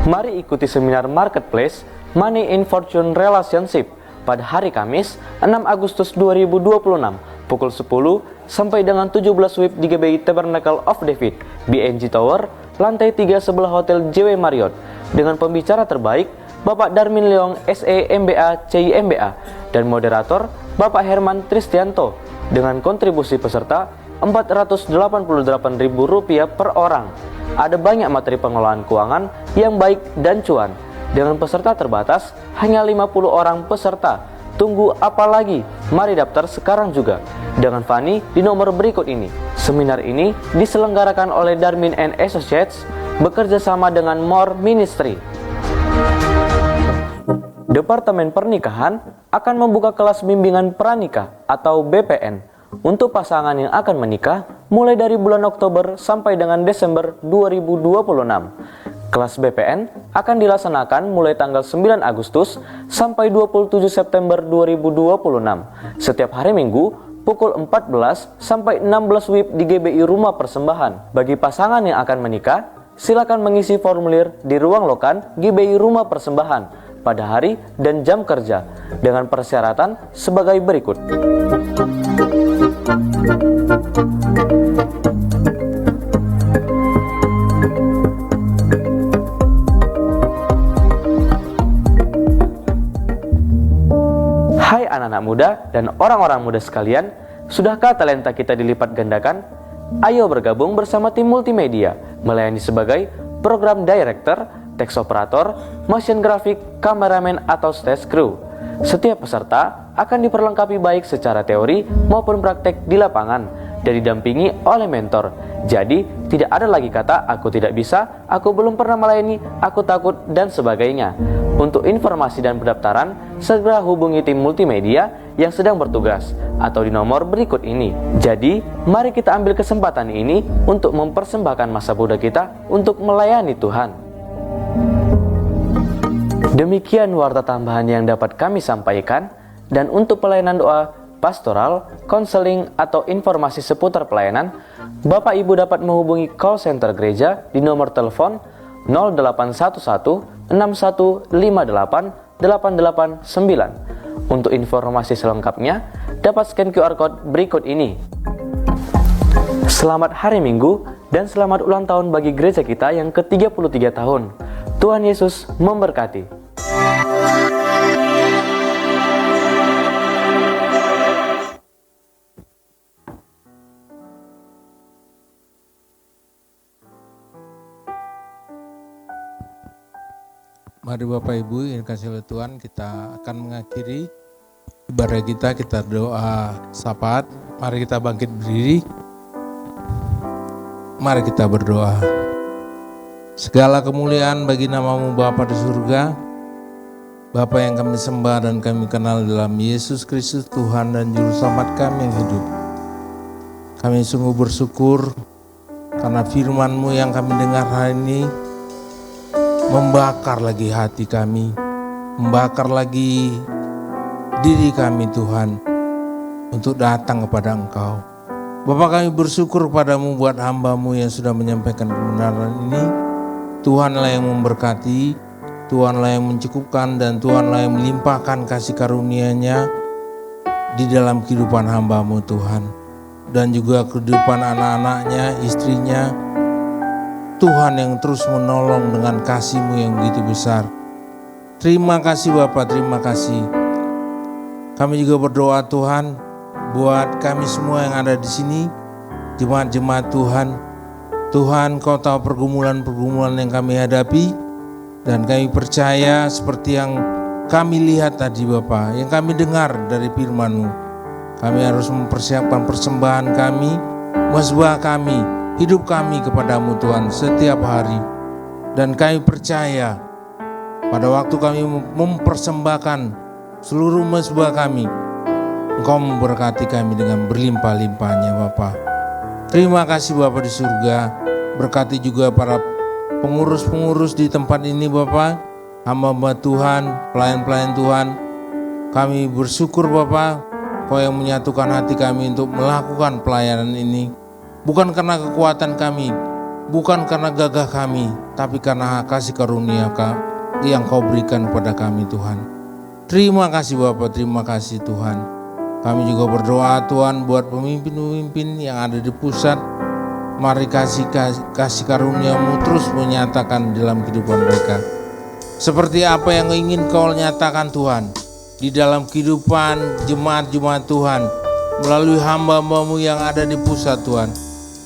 Mari ikuti seminar Marketplace Money in Fortune Relationship pada hari Kamis 6 Agustus 2026 pukul 10 sampai dengan 17 WIB di GBI Tabernacle of David, BNG Tower, lantai 3 sebelah Hotel JW Marriott, dengan pembicara terbaik Bapak Darmin Leong SE MBA CIMBA dan moderator Bapak Herman Tristianto, dengan kontribusi peserta Rp488.000 per orang. Ada banyak materi pengelolaan keuangan yang baik dan cuan. Dengan peserta terbatas, hanya 50 orang peserta. Tunggu apa lagi? Mari daftar sekarang juga. Dengan Fani di nomor berikut ini. Seminar ini diselenggarakan oleh Darmin & Associates bekerja sama dengan More Ministry. Departemen Pernikahan akan membuka kelas bimbingan pranikah atau BPN untuk pasangan yang akan menikah mulai dari bulan Oktober sampai dengan Desember 2026. Kelas BPN akan dilaksanakan mulai tanggal 9 Agustus sampai 27 September 2026 setiap hari Minggu pukul 14 sampai 16 WIB di GBI Rumah Persembahan. Bagi pasangan yang akan menikah, silakan mengisi formulir di ruang lokan GBI Rumah Persembahan pada hari dan jam kerja dengan persyaratan sebagai berikut. Hai anak-anak muda dan orang-orang muda sekalian, sudahkah talenta kita dilipat gandakan? Ayo bergabung bersama tim multimedia, melayani sebagai program director, text operator, motion graphic, kameramen, atau stage crew. Setiap peserta akan diperlengkapi baik secara teori maupun praktek di lapangan dan didampingi oleh mentor. Jadi, tidak ada lagi kata aku tidak bisa, aku belum pernah melayani, aku takut, dan sebagainya. Untuk informasi dan pendaftaran, segera hubungi tim multimedia yang sedang bertugas atau di nomor berikut ini. Jadi, mari kita ambil kesempatan ini untuk mempersembahkan masa muda kita untuk melayani Tuhan. Demikian warta tambahan yang dapat kami sampaikan, dan untuk pelayanan doa, pastoral, konseling, atau informasi seputar pelayanan, Bapak Ibu dapat menghubungi call center gereja di nomor telepon 0811 6158 889. Untuk informasi selengkapnya, dapat scan QR Code berikut ini. Selamat Hari Minggu dan selamat ulang tahun bagi gereja kita yang ke-33 tahun. Tuhan Yesus memberkati. Mari Bapak Ibu yang dikasihi oleh Tuhan, kita akan mengakhiri ibadah kita doa syafaat. Mari kita bangkit berdiri. Mari kita berdoa. Segala kemuliaan bagi nama-Mu Bapa di surga, Bapa yang kami sembah dan kami kenal dalam Yesus Kristus Tuhan dan Juru Selamat kami yang hidup. Kami sungguh bersyukur karena firman-Mu yang kami dengar hari ini membakar lagi hati kami, membakar lagi diri kami Tuhan untuk datang kepada Engkau. Bapa, kami bersyukur padamu buat hamba-Mu yang sudah menyampaikan kebenaran ini. Tuhanlah yang memberkati, Tuhanlah yang mencukupkan, dan Tuhanlah yang melimpahkan kasih karunia-Nya di dalam kehidupan hamba-Mu Tuhan. Dan juga kehidupan anak-anaknya, istrinya, Tuhan yang terus menolong dengan kasih-Mu yang begitu besar. Terima kasih Bapa, terima kasih. Kami juga berdoa Tuhan buat kami semua yang ada di sini, jemaat-jemaat Tuhan. Tuhan, Kau tahu pergumulan-pergumulan yang kami hadapi, dan kami percaya seperti yang kami lihat tadi Bapa, yang kami dengar dari firman-Mu. Kami harus mempersiapkan persembahan kami, mazbah kami, hidup kami kepadamu Tuhan setiap hari. Dan kami percaya pada waktu kami mempersembahkan seluruh mazbah kami, Engkau memberkati kami dengan berlimpah-limpahnya Bapa. Terima kasih Bapa di surga. Berkati juga para pengurus-pengurus di tempat ini Bapa, hamba-hamba Tuhan, pelayan-pelayan Tuhan. Kami bersyukur Bapa, Kau yang menyatukan hati kami untuk melakukan pelayanan ini. Bukan karena kekuatan kami, bukan karena gagah kami, tapi karena kasih karunia yang Kau berikan kepada kami Tuhan. Terima kasih Bapa, terima kasih Tuhan. Kami juga berdoa Tuhan buat pemimpin-pemimpin yang ada di pusat. Mari kasih karunia-Mu terus menyatakan dalam kehidupan mereka. Seperti apa yang ingin Kau nyatakan Tuhan di dalam kehidupan jemaat-jemaat Tuhan melalui hamba-hamba-Mu yang ada di pusat Tuhan.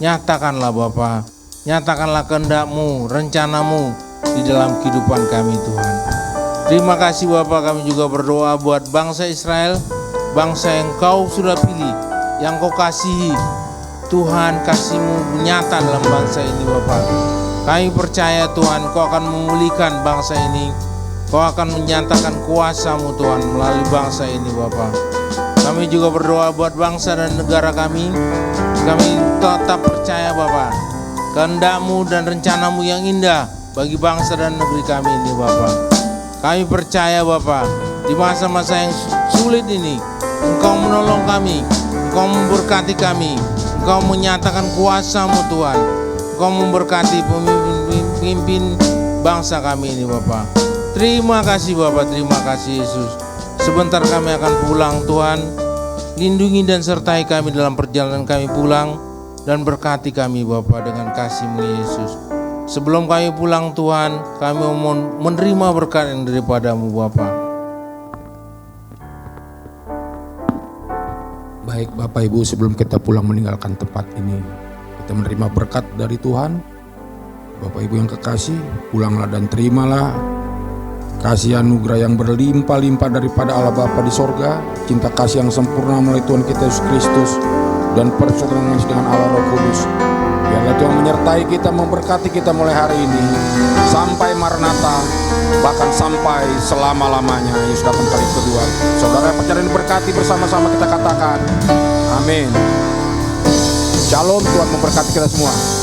Nyatakanlah Bapa, nyatakanlah kehendak-Mu, rencana-Mu di dalam kehidupan kami Tuhan. Terima kasih Bapa, kami juga berdoa buat bangsa Israel, bangsa yang Kau sudah pilih, yang Kau kasihi. Tuhan, kasih-Mu nyata dalam bangsa ini Bapa. Kami percaya Tuhan, Kau akan memulihkan bangsa ini. Kau akan menyatakan kuasa-Mu Tuhan melalui bangsa ini Bapa. Kami juga berdoa buat bangsa dan negara kami. Kami tetap percaya Bapa, kehendak-Mu dan rencana-Mu yang indah bagi bangsa dan negeri kami ini Bapa. Kami percaya Bapa, di masa-masa yang sulit ini Engkau menolong kami, Engkau memberkati kami, Engkau menyatakan kuasa-Mu Tuhan. Engkau memberkati pemimpin bangsa kami ini Bapa. Terima kasih Bapa, terima kasih Yesus. Sebentar kami akan pulang Tuhan. Lindungi dan sertai kami dalam perjalanan kami pulang, dan berkati kami Bapa dengan kasih-Mu Yesus. Sebelum kami pulang Tuhan, kami mohon menerima berkat yang daripada-Mu Bapa. Baik Bapak Ibu, sebelum kita pulang meninggalkan tempat ini, kita menerima berkat dari Tuhan. Bapak Ibu yang kekasih, pulanglah dan terimalah kasih anugerah yang berlimpah-limpah daripada Allah Bapa di sorga, cinta kasih yang sempurna melalui Tuhan kita Yesus Kristus, dan persaudaraan dengan Allah Roh Kudus. Biarlah Tuhan menyertai kita, memberkati kita mulai hari ini sampai Maranatha, bahkan sampai selama-lamanya Yesus datang kali kedua. Saudara yang percaya diberkati, bersama-sama kita katakan amin. Shalom, Tuhan memberkati kita semua.